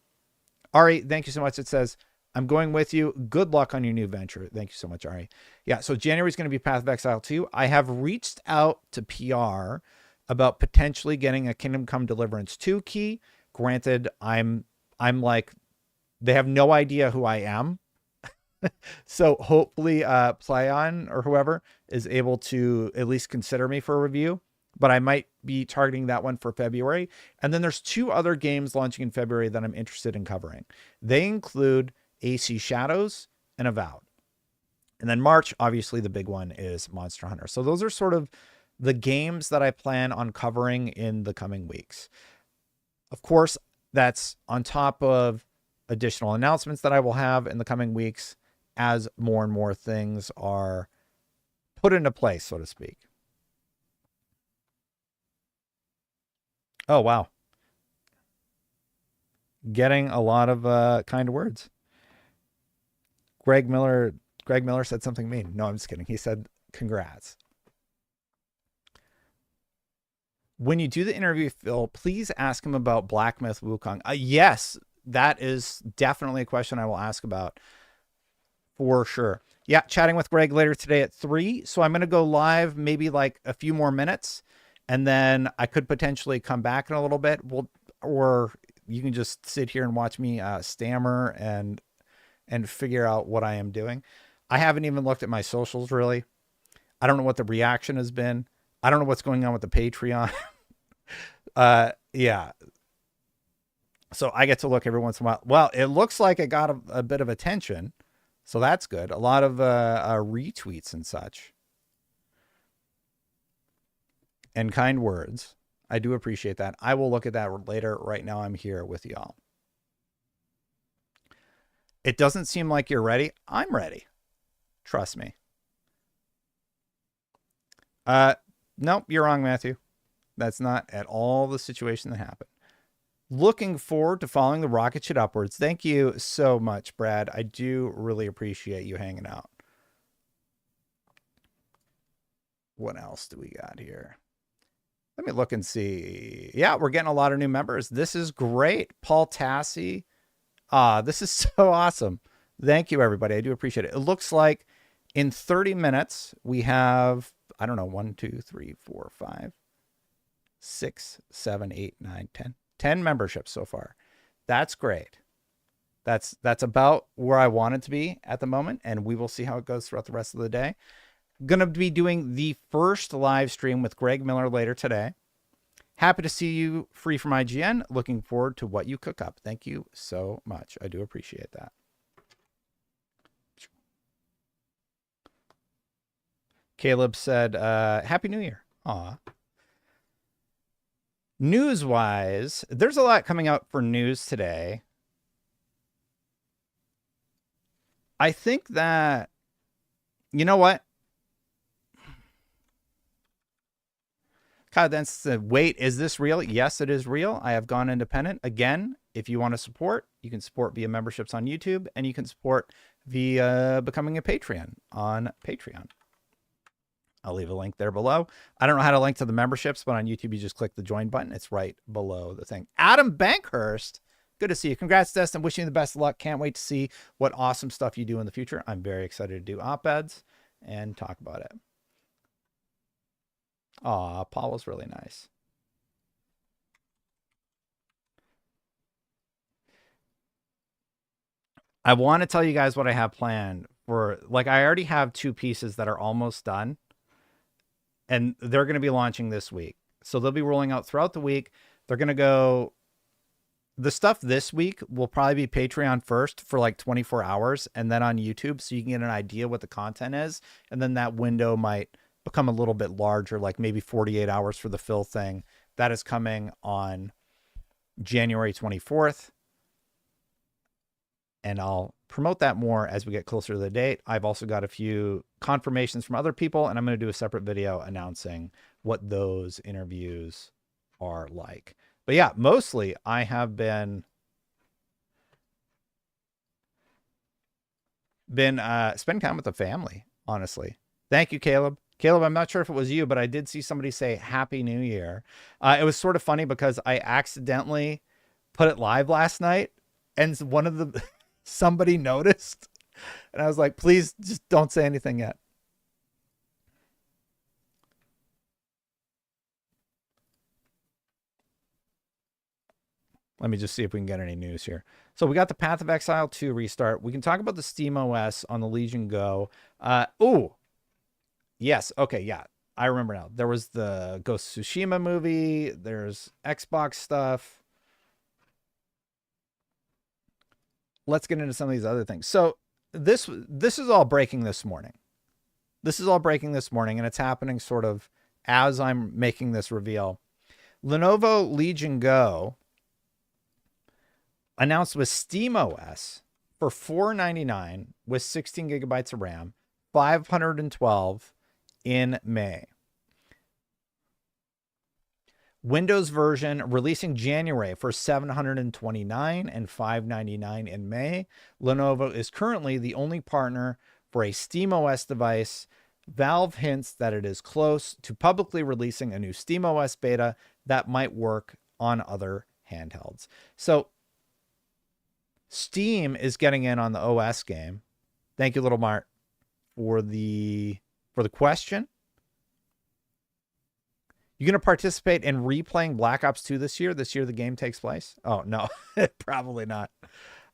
Ari, thank you so much. It says, I'm going with you. Good luck on your new venture. Thank you so much, Ari. Yeah, so January is going to be Path of Exile 2. I have reached out to PR about potentially getting a Kingdom Come Deliverance 2 key. Granted, I'm like, they have no idea who I am. So hopefully Playon or whoever is able to at least consider me for a review. But I might be targeting that one for February. And then there's two other games launching in February that I'm interested in covering. They include AC Shadows and Avowed. And then March, obviously the big one is Monster Hunter. So those are sort of the games that I plan on covering in the coming weeks. Of course, that's on top of additional announcements that I will have in the coming weeks as more and more things are put into place, so to speak. Oh, wow. Getting a lot of kind words. Greg Miller said something mean. No, I'm just kidding. He said, congrats. When you do the interview, Phil, please ask him about Black Myth Wukong. Yes, that is definitely a question I will ask about for sure. Yeah, chatting with Greg later today at 3. So I'm going to go live maybe like a few more minutes. And then I could potentially come back in a little bit. Or you can just sit here and watch me stammer and figure out what I am doing. I haven't even looked at my socials, really. I don't know what the reaction has been. I don't know what's going on with the Patreon. Yeah. So I get to look every once in a while. Well, it looks like it got a bit of attention. So that's good. A lot of retweets and such. And kind words. I do appreciate that. I will look at that later. Right now, I'm here with y'all. It doesn't seem like you're ready. I'm ready. Trust me. Nope, you're wrong, Matthew. That's not at all the situation that happened. Looking forward to following the rocket ship upwards. Thank you so much, Brad. I do really appreciate you hanging out. What else do we got here? Let me look and see. Yeah, we're getting a lot of new members. This is great. Paul Tassi. This is so awesome. Thank you, everybody. I do appreciate it. It looks like In 30 minutes, we have, I don't know, 1, 2, 3, 4, 5, 6, 7, 8, 9, 10. 10 memberships so far. That's great. That's about where I want it to be at the moment, and we will see how it goes throughout the rest of the day. Going to be doing the first live stream with Greg Miller later today. Happy to see you free from IGN. Looking forward to what you cook up. Thank you so much. I do appreciate that. Caleb said, Happy New Year. Aw. News-wise, there's a lot coming out for news today. I think that, you know what? Kyle Dance said, wait, is this real? Yes, it is real. I have gone independent. Again, if you want to support, you can support via memberships on YouTube, and you can support via becoming a Patreon on Patreon. I'll leave a link there below. I don't know how to link to the memberships, but on YouTube, you just click the join button. It's right below the thing. Adam Bankhurst, good to see you. Congrats, Destin. Wishing you the best of luck. Can't wait to see what awesome stuff you do in the future. I'm very excited to do op-eds and talk about it. Aw, Paul was really nice. I want to tell you guys what I have planned for, like, I already have 2 pieces that are almost done, and they're going to be launching this week. So they'll be rolling out throughout the week. They're going to go, the stuff this week will probably be Patreon first for like 24 hours and then on YouTube, so you can get an idea what the content is. And then that window might become a little bit larger, like maybe 48 hours for the Phil thing. That is coming on January 24th. And I'll promote that more as we get closer to the date. I've also got a few confirmations from other people, and I'm going to do a separate video announcing what those interviews are like. But yeah, mostly I have been spending time with the family, honestly. Thank you, Caleb. Caleb, I'm not sure if it was you, but I did see somebody say Happy New Year. It was sort of funny because I accidentally put it live last night, and one of the somebody noticed, and I was like, please just don't say anything yet. Let me just see if we can get any news here. So we got the Path of Exile 2 restart. We can talk about the Steam OS on the Legion Go. Oh, yes. Okay, yeah. I remember now. There was the Ghost of Tsushima movie. There's Xbox stuff. Let's get into some of these other things. So this is all breaking this morning. This is all breaking this morning, and it's happening sort of as I'm making this reveal. Lenovo Legion Go announced with SteamOS for $499 with 16 gigabytes of RAM, 512 in May. Windows version releasing January for $729 and $599 in May. Lenovo is currently the only partner for a SteamOS device. Valve hints that it is close to publicly releasing a new SteamOS beta that might work on other handhelds. So Steam is getting in on the OS game. Thank you, Little Mart, for the question. You going to participate in replaying Black Ops 2 this year? This year the game takes place? Oh, no, probably not.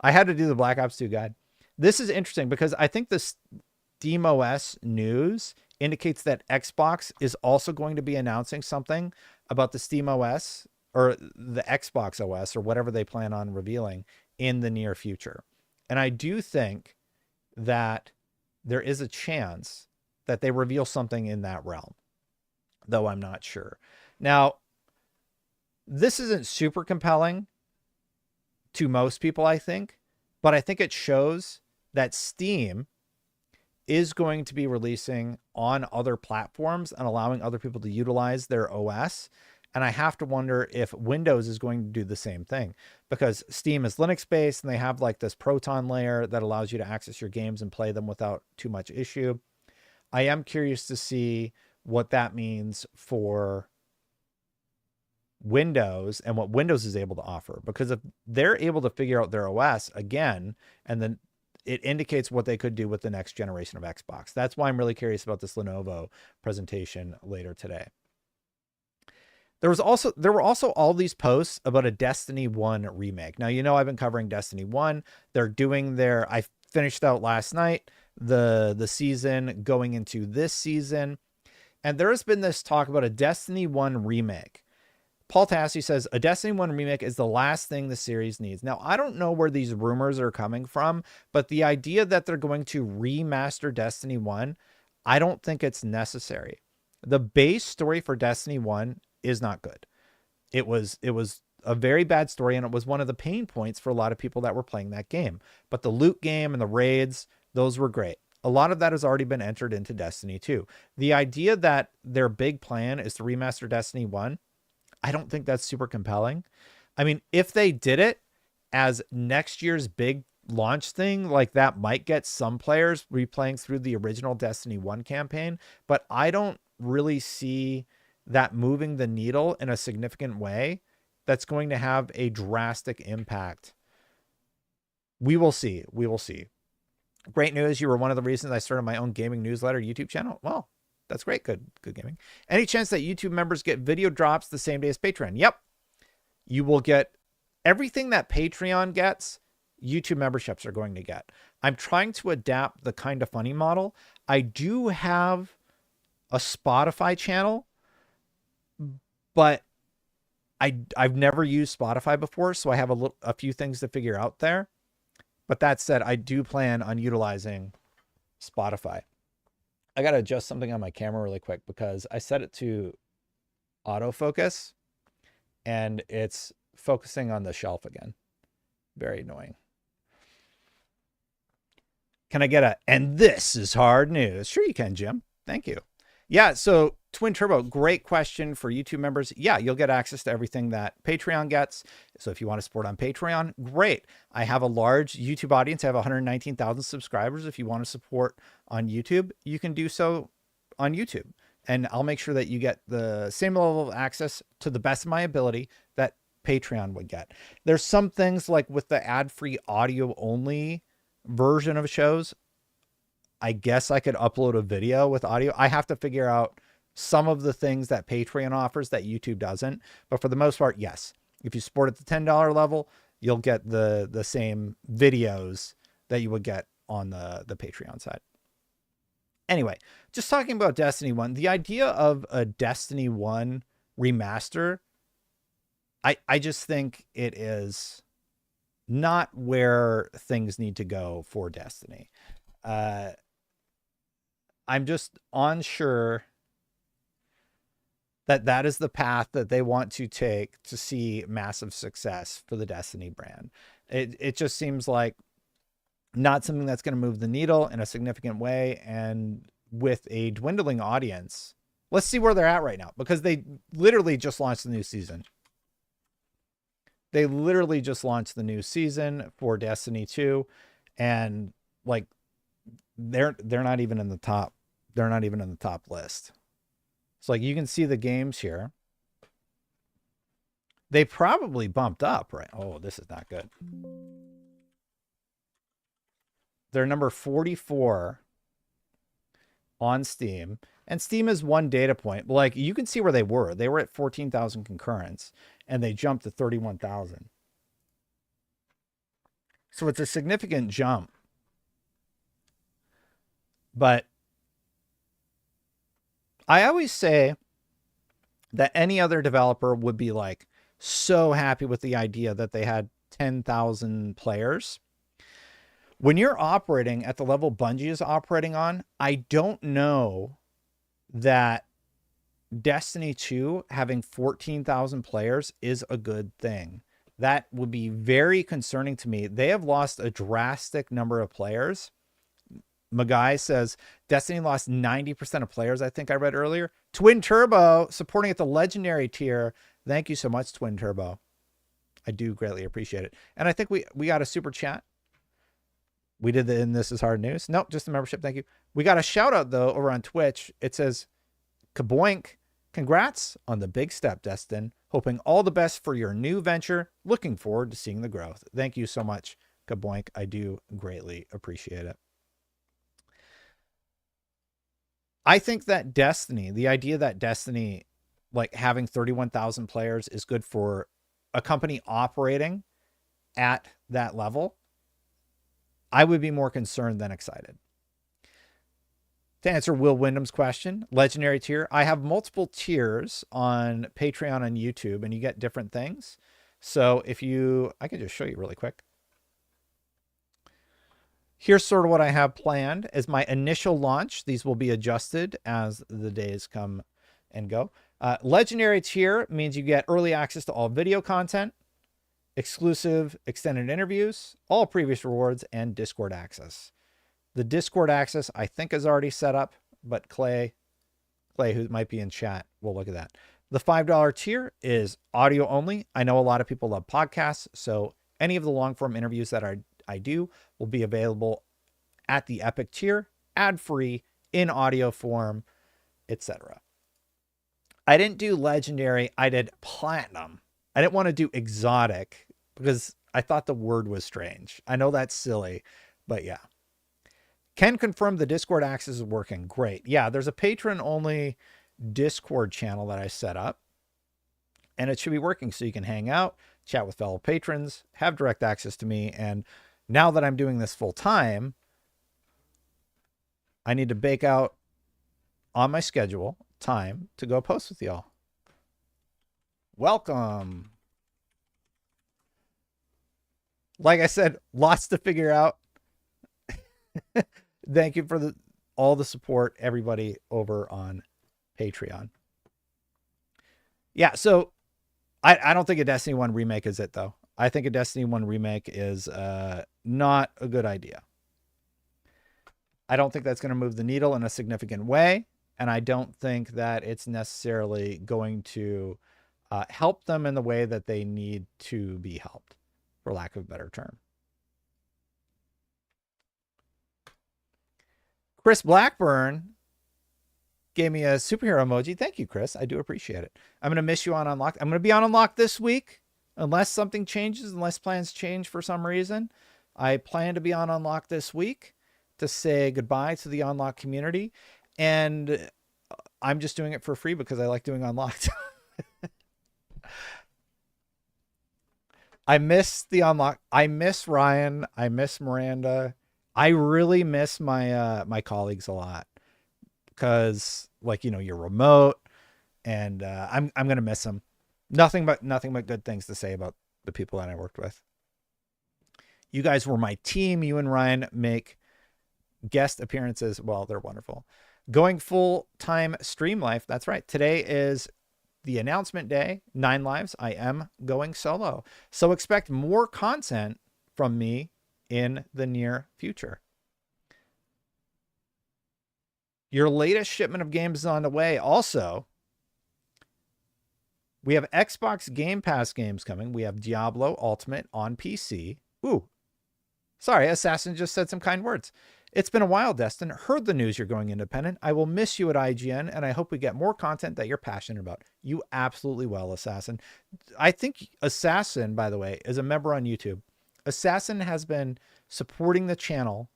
I had to do the Black Ops 2 guide. This is interesting because I think the SteamOS news indicates that Xbox is also going to be announcing something about the SteamOS or the Xbox OS or whatever they plan on revealing in the near future. And I do think that there is a chance that they reveal something in that realm, though I'm not sure. Now, this isn't super compelling to most people, I think, but I think it shows that Steam is going to be releasing on other platforms and allowing other people to utilize their OS. And I have to wonder if Windows is going to do the same thing, because Steam is Linux-based and they have like this Proton layer that allows you to access your games and play them without too much issue. I am curious to see what that means for Windows and what Windows is able to offer, because if they're able to figure out their OS again, and then it indicates what they could do with the next generation of Xbox. That's why I'm really curious about this Lenovo presentation later today. There were also all these posts about a Destiny 1 remake. Now, I've been covering Destiny 1. They're doing I finished out last night the season going into this season. And there has been this talk about a Destiny 1 remake. Paul Tassi says a Destiny 1 remake is the last thing the series needs. Now, I don't know where these rumors are coming from, but the idea that they're going to remaster Destiny 1, I don't think it's necessary. The base story for Destiny 1 is not good. It was a very bad story, and it was one of the pain points for a lot of people that were playing that game. But the loot game and the raids, those were great. A lot of that has already been entered into Destiny 2. The idea that their big plan is to remaster Destiny 1, I don't think that's super compelling. I mean, if they did it as next year's big launch thing, like that might get some players replaying through the original Destiny 1 campaign, but I don't really see that moving the needle in a significant way that's going to have a drastic impact. We will see. We will see. Great news. You were one of the reasons I started my own gaming newsletter YouTube channel. Well, that's great. Good gaming. Any chance that YouTube members get video drops the same day as Patreon? Yep. You will get everything that Patreon gets, YouTube memberships are going to get. I'm trying to adapt the Kinda Funny model. I do have a Spotify channel, but I've never used Spotify before, so I have a few things to figure out there. But that said, I do plan on utilizing Spotify. I got to adjust something on my camera really quick because I set it to autofocus and it's focusing on the shelf again. Very annoying. Can I get and this is hard news? Sure you can, Jim. Thank you. Yeah, so Twin Turbo, great question for YouTube members. Yeah, you'll get access to everything that Patreon gets. So if you want to support on Patreon, great. I have a large YouTube audience. I have 119,000 subscribers. If you want to support on YouTube, you can do so on YouTube. And I'll make sure that you get the same level of access to the best of my ability that Patreon would get. There's some things like with the ad-free audio only version of shows, I guess I could upload a video with audio. I have to figure out some of the things that Patreon offers that YouTube doesn't. But for the most part, yes. If you support at the $10 level, you'll get the same videos that you would get on the Patreon side. Anyway, just talking about Destiny 1, the idea of a Destiny 1 remaster, I just think it is not where things need to go for Destiny. I'm just unsure that is the path that they want to take to see massive success for the Destiny brand. It just seems like not something that's going to move the needle in a significant way. And with a dwindling audience, let's see where they're at right now, because they literally just launched the new season. They literally just launched the new season for Destiny 2, and like they're not even in the top. They're not even in the top list. So like you can see the games here. They probably bumped up, right? Oh, this is not good. They're number 44 on Steam. And Steam is one data point. But like you can see where they were. They were at 14,000 concurrents and they jumped to 31,000. So it's a significant jump. But I always say that any other developer would be like so happy with the idea that they had 10,000 players. When you're operating at the level Bungie is operating on, I don't know that Destiny 2 having 14,000 players is a good thing. That would be very concerning to me. They have lost a drastic number of players. Magai says Destiny lost 90% of players, I think I read earlier. Twin Turbo supporting at the legendary tier. Thank you so much, Twin Turbo. I do greatly appreciate it. And I think we got a super chat. We did the This Is Hard News. Nope, just a membership. Thank you. We got a shout out though over on Twitch. It says, Kaboink, congrats on the big step, Destin. Hoping all the best for your new venture. Looking forward to seeing the growth. Thank you so much Kaboink. I do greatly appreciate it. I think that Destiny, the idea that Destiny, like having 31,000 players is good for a company operating at that level, I would be more concerned than excited. To answer Will Wyndham's question, legendary tier, I have multiple tiers on Patreon and YouTube, and you get different things. So I can just show you really quick. Here's sort of what I have planned as my initial launch. These will be adjusted as the days come and go. Legendary tier means you get early access to all video content, exclusive extended interviews, all previous rewards, and Discord access. The Discord access I think is already set up, but Clay, who might be in chat, will look at that. The $5 tier is audio only. I know a lot of people love podcasts, so any of the long form interviews that I do will be available at the Epic tier, ad-free, in audio form, etc. I didn't do legendary, I did platinum. I didn't want to do exotic because I thought the word was strange. I know that's silly, but yeah. Can confirm the Discord access is working. Great. Yeah, there's a patron-only Discord channel that I set up, and it should be working so you can hang out, chat with fellow patrons, have direct access to me, and now that I'm doing this full time, I need to bake out on my schedule time to go post with y'all. Welcome. Like I said, lots to figure out. Thank you for all the support, everybody over on Patreon. Yeah, so I don't think a Destiny 1 remake is it, though. I think a Destiny 1 remake is not a good idea. I don't think that's going to move the needle in a significant way, and I don't think that it's necessarily going to help them in the way that they need to be helped, for lack of a better term. Chris Blackburn gave me a superhero emoji. Thank you, Chris. I do appreciate it. I'm going to miss you on Unlocked. I'm going to be on Unlocked this week, unless something changes, unless plans change for some reason. I plan to be on Unlocked this week to say goodbye to the Unlocked community. And I'm just doing it for free because I like doing Unlocked. I miss the Unlocked. I miss Ryan. I miss Miranda. I really miss my my colleagues a lot because, like, you know, you're remote, and I'm gonna miss them. Nothing but good things to say about the people that I worked with. You guys were my team. You and Ryan make guest appearances. Well, they're wonderful. Going full-time stream life. That's right. Today is the announcement day. 9 lives. I am going solo. So expect more content from me in the near future. Your latest shipment of games is on the way. Also, we have Xbox Game Pass games coming. We have Diablo Ultimate on PC. Ooh, sorry, Assassin just said some kind words. It's been a while, Destin. Heard the news you're going independent. I will miss you at IGN, and I hope we get more content that you're passionate about. You absolutely will, Assassin. I think Assassin, by the way, is a member on YouTube. Assassin has been supporting the channel,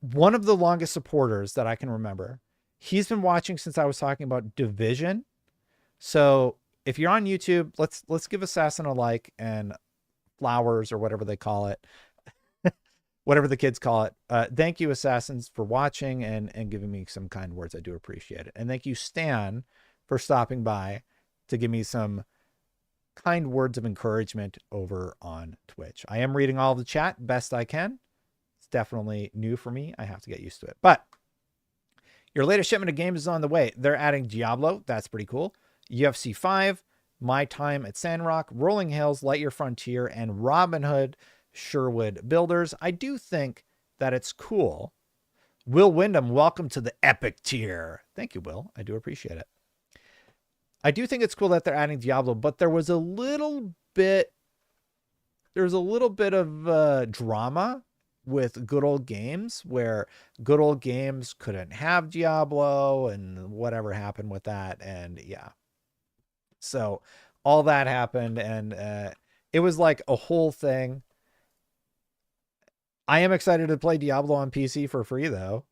one of the longest supporters that I can remember. He's been watching since I was talking about Division. So if you're on YouTube, let's give Assassin a like and flowers or whatever they call it. Whatever the kids call it. Thank you, Assassins, for watching and giving me some kind words. I do appreciate it. And thank you, Stan, for stopping by to give me some kind words of encouragement over on Twitch. I am reading all the chat best I can. It's definitely new for me. I have to get used to it. But your latest shipment of games is on the way. They're adding Diablo. That's pretty cool. UFC 5, My Time at Sandrock, Rolling Hills, Lightyear Frontier, and Robin Hood Sherwood Builders. I do think that it's cool. Will Wyndham, welcome to the Epic tier. Thank you, Will. I do appreciate it. I do think it's cool that they're adding Diablo, but there was a little bit of drama with Good Old Games, where Good Old Games couldn't have Diablo and whatever happened with that. And yeah, so all that happened, and it was like a whole thing. I am excited to play Diablo on PC for free though.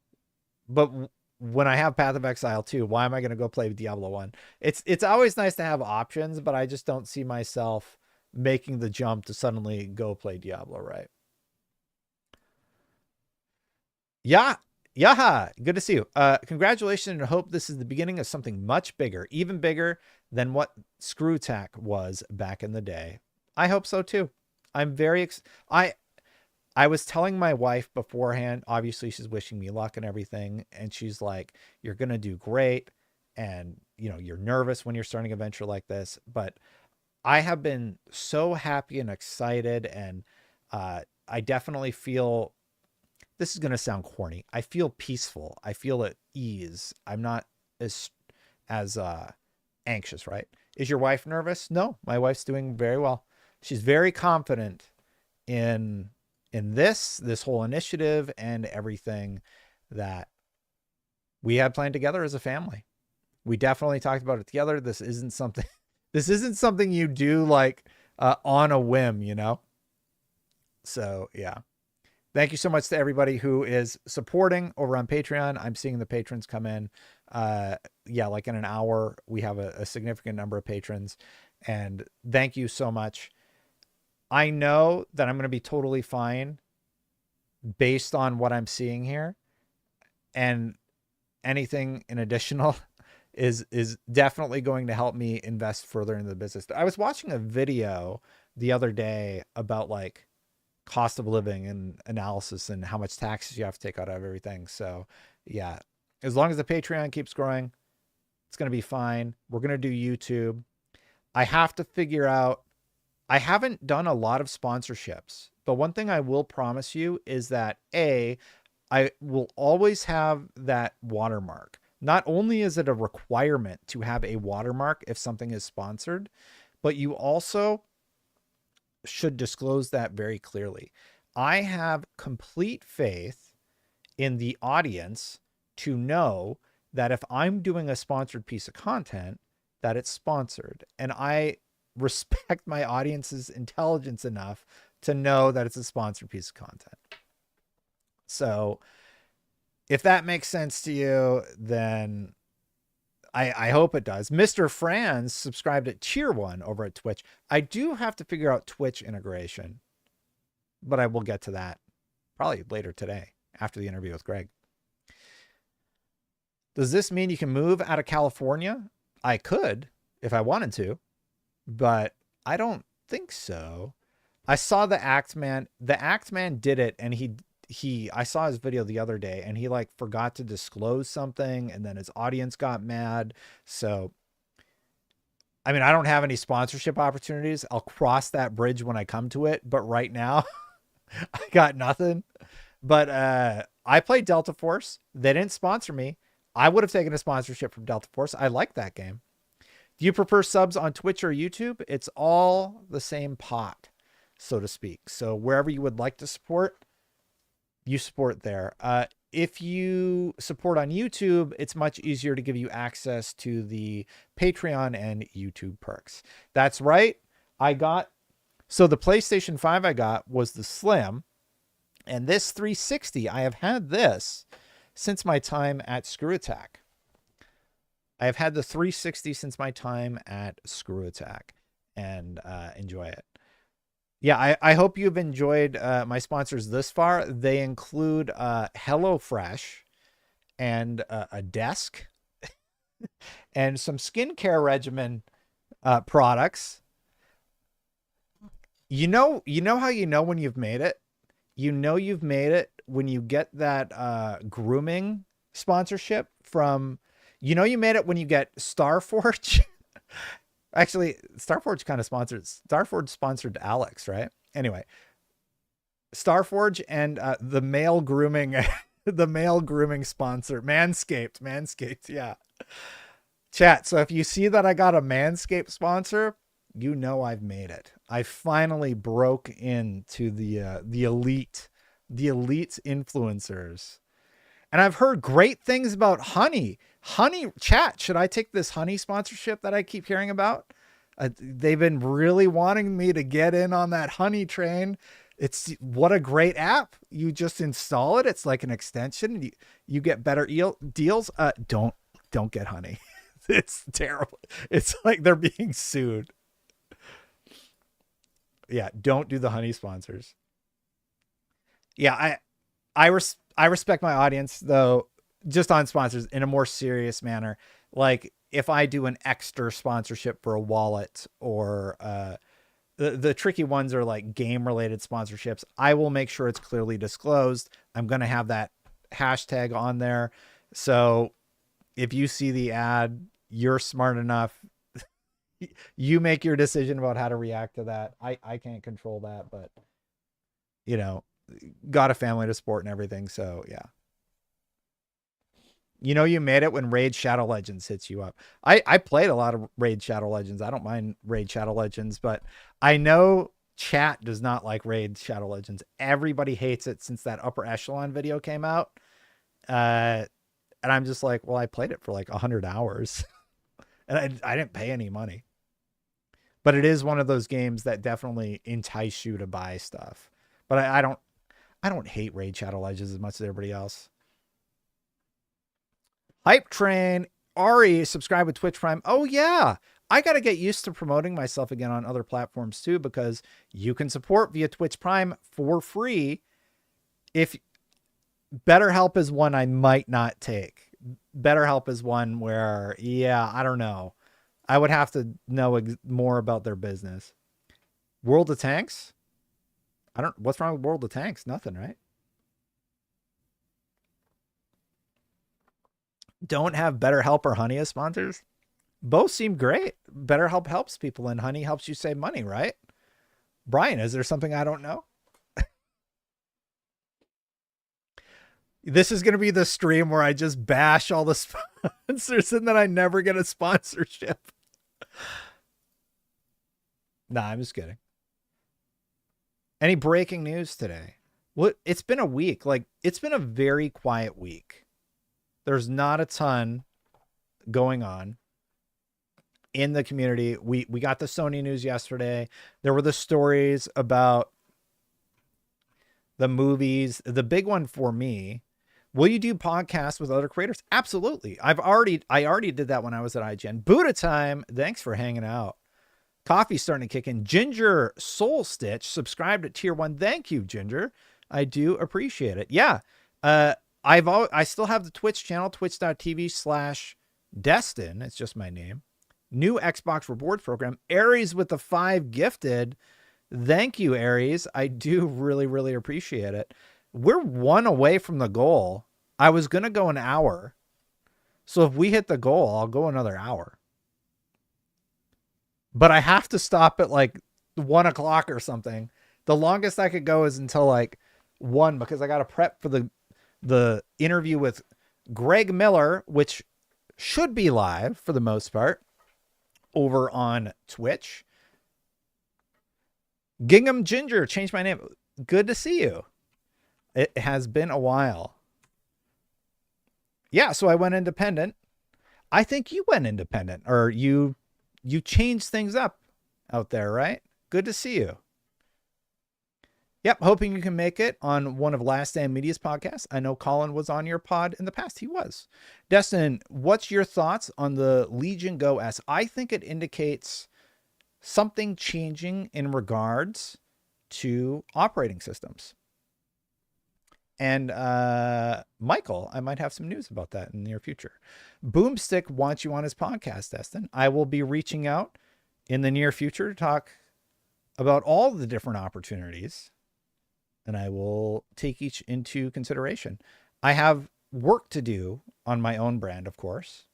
But when I have Path of Exile 2, why am I going to go play Diablo 1? It's always nice to have options, but I just don't see myself making the jump to suddenly go play Diablo, right? Yeah. Good to see you. Congratulations, and hope this is the beginning of something much bigger, even bigger than what Screw Attack was back in the day. I hope so too. I'm very I was telling my wife beforehand, obviously she's wishing me luck and everything. And she's like, you're going to do great. And you're nervous when you're starting a venture like this, but I have been so happy and excited. And, I definitely feel, this is going to sound corny. I feel peaceful. I feel at ease. I'm not as anxious, right? Is your wife nervous? No, my wife's doing very well. She's very confident in this whole initiative and everything that we had planned together as a family. We definitely talked about it together. This isn't something you do like on a whim, So yeah. Thank you so much to everybody who is supporting over on Patreon. I'm seeing the patrons come in. Like in an hour, we have a significant number of patrons, and thank you so much. I know that I'm going to be totally fine based on what I'm seeing here, and anything in additional is definitely going to help me invest further into the business. I was watching a video the other day about like cost of living and analysis and how much taxes you have to take out of everything. So yeah, as long as the Patreon keeps growing, it's going to be fine. We're going to do YouTube. I have to figure out, I haven't done a lot of sponsorships, but one thing I will promise you is that I will always have that watermark. Not only is it a requirement to have a watermark if something is sponsored, but you also should disclose that very clearly. I have complete faith in the audience to know that if I'm doing a sponsored piece of content, that it's sponsored. And I respect my audience's intelligence enough to know that it's a sponsored piece of content. So if that makes sense to you, then I hope it does. Mr. Franz subscribed at Tier 1 over at Twitch. I do have to figure out Twitch integration, but I will get to that probably later today after the interview with Greg. Does this mean you can move out of California? I could if I wanted to, but I don't think so. I saw the Act Man. The Act Man did it, and I saw his video the other day, and he like forgot to disclose something, and then his audience got mad. So, I mean, I don't have any sponsorship opportunities. I'll cross that bridge when I come to it. But right now I got nothing, but, I played Delta Force. They didn't sponsor me. I would have taken a sponsorship from Delta Force. I like that game. Do you prefer subs on Twitch or YouTube? It's all the same pot, so to speak. So wherever you would like to support, you support there. If you support on YouTube, it's much easier to give you access to the Patreon and YouTube perks. That's right. So the PlayStation 5 I got was the Slim, and this 360, I have had this since my time at Screw Attack. I have had the 360 since my time at Screw Attack, and enjoy it. Yeah, I hope you've enjoyed my sponsors this far. They include HelloFresh and a desk and some skincare regimen products. You know how you know when you've made it? You know you've made it when you get that grooming sponsorship from, you made it when you get Starforge. Actually, Starforge kind of sponsored. Starforge sponsored Alex, right? Anyway, Starforge and the male grooming, the male grooming sponsor, Manscaped. Yeah, chat. So if you see that I got a Manscaped sponsor, you know I've made it. I finally broke into the elite influencers, and I've heard great things about Honey. Chat, should I take this Honey sponsorship that I keep hearing about? They've been really wanting me to get in on that Honey train. It's what a great app. You just install it. It's like an extension. You get better deals. Don't get Honey. It's terrible. It's like they're being sued. Yeah, don't do the Honey sponsors. Yeah, I respect my audience though, just on sponsors in a more serious manner. Like if I do an extra sponsorship for a wallet or the tricky ones are like game related sponsorships, I will make sure it's clearly disclosed. I'm going to have that hashtag on there. So if you see the ad, you're smart enough. You make your decision about how to react to that. I can't control that, but you know, got a family to support and everything. So yeah. You know, you made it when Raid Shadow Legends hits you up. I played a lot of Raid Shadow Legends. I don't mind Raid Shadow Legends, but I know chat does not like Raid Shadow Legends. Everybody hates it since that upper echelon video came out. And I'm just like, well, I played it for like 100 hours and I didn't pay any money. But it is one of those games that definitely entice you to buy stuff. But I don't hate Raid Shadow Legends as much as everybody else. Hype Train, Ari, subscribe with Twitch Prime. Oh yeah, I got to get used to promoting myself again on other platforms too, because you can support via Twitch Prime for free. If BetterHelp is one I might not take. BetterHelp is one where, yeah, I don't know. I would have to know more about their business. World of Tanks? What's wrong with World of Tanks? Nothing, right? Don't have BetterHelp or Honey as sponsors. Both seem great. BetterHelp helps people and Honey helps you save money, right? Brian, is there something I don't know? This is going to be the stream where I just bash all the sponsors and then I never get a sponsorship. Nah, I'm just kidding. Any breaking news today? What? It's been a week. Like, it's been a very quiet week. There's not a ton going on in the community. We got the Sony news yesterday. There were the stories about the movies. The big one for me, will you do podcasts with other creators? Absolutely. I already did that when I was at IGN. Buddha time. Thanks for hanging out. Coffee's starting to kick in. Ginger Soul Stitch subscribed at tier 1. Thank you, Ginger. I do appreciate it. Yeah. I still have the Twitch channel, twitch.tv/Destin. It's just my name. New Xbox rewards program. Aries with the 5 gifted. Thank you, Aries. I do really, really appreciate it. We're 1 away from the goal. I was going to go an hour. So if we hit the goal, I'll go another hour. But I have to stop at like 1 o'clock or something. The longest I could go is until like 1 because I got to prep for the interview with Greg Miller, which should be live for the most part over on Twitch. Gingham Ginger, changed my name. Good to see you. It has been a while. Yeah, so I went independent. I think you went independent, or you changed things up out there, right? Good to see you. Yep, hoping you can make it on one of Last Stand Media's podcasts. I know Colin was on your pod in the past. He was. Destin, what's your thoughts on the Legion Go S? I think it indicates something changing in regards to operating systems. And Michael, I might have some news about that in the near future. Boomstick wants you on his podcast, Destin. I will be reaching out in the near future to talk about all the different opportunities, and I will take each into consideration. I have work to do on my own brand, of course,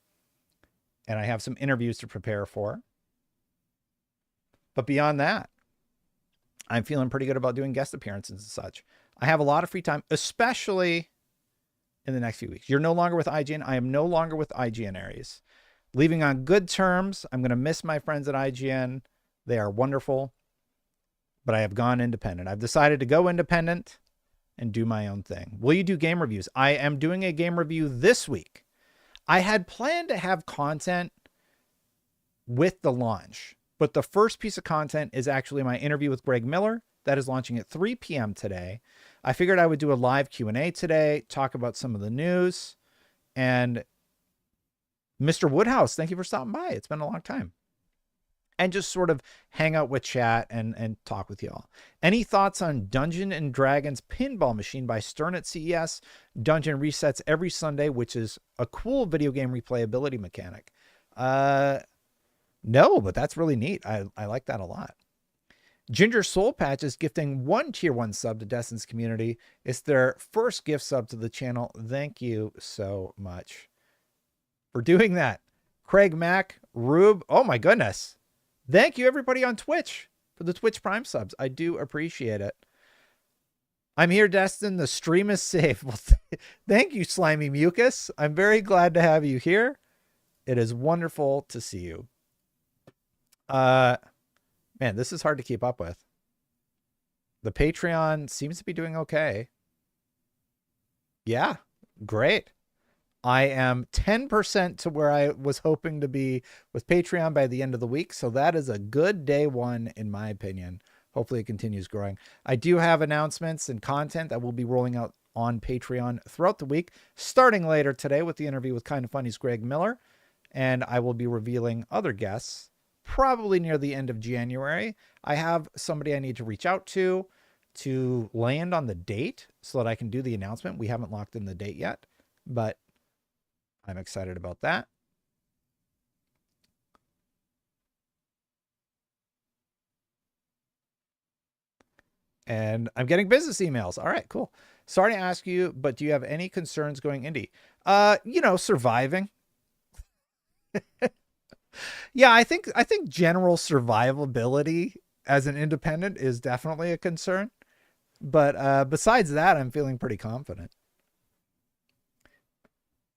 and I have some interviews to prepare for. But beyond that, I'm feeling pretty good about doing guest appearances and such. I have a lot of free time, especially in the next few weeks. You're no longer with IGN. I am no longer with IGN Aries. Leaving on good terms. I'm going to miss my friends at IGN. They are wonderful. But I have gone independent. I've decided to go independent and do my own thing. Will you do game reviews? I am doing a game review this week. I had planned to have content with the launch, but the first piece of content is actually my interview with Greg Miller that is launching at 3 p.m. today. I figured I would do a live Q&A today, talk about some of the news. And Mr. Woodhouse, thank you for stopping by. It's been a long time. And just sort of hang out with chat and talk with y'all. Any thoughts on Dungeon and Dragons Pinball Machine by Stern at CES? Dungeon resets every Sunday, which is a cool video game replayability mechanic. No, but that's really neat. I like that a lot. Ginger Soul Patch is gifting 1 tier 1 sub to Destin's community. It's their first gift sub to the channel. Thank you so much for doing that. Craig Mack, Rube. Oh my goodness. Thank you everybody on Twitch for the Twitch Prime subs. I do appreciate it. I'm here, Destin. The stream is safe. Well, thank you, Slimy Mucus. I'm very glad to have you here. It is wonderful to see you. Man, this is hard to keep up with. The Patreon seems to be doing okay. Yeah, great. I am 10% to where I was hoping to be with Patreon by the end of the week. So that is a good day one, in my opinion. Hopefully it continues growing. I do have announcements and content that will be rolling out on Patreon throughout the week, starting later today with the interview with Kind of Funny's Greg Miller. And I will be revealing other guests probably near the end of January. I have somebody I need to reach out to land on the date so that I can do the announcement. We haven't locked in the date yet, but I'm excited about that. And I'm getting business emails. All right, cool. Sorry to ask you, but do you have any concerns going indie? Surviving. Yeah, I think general survivability as an independent is definitely a concern. But besides that, I'm feeling pretty confident.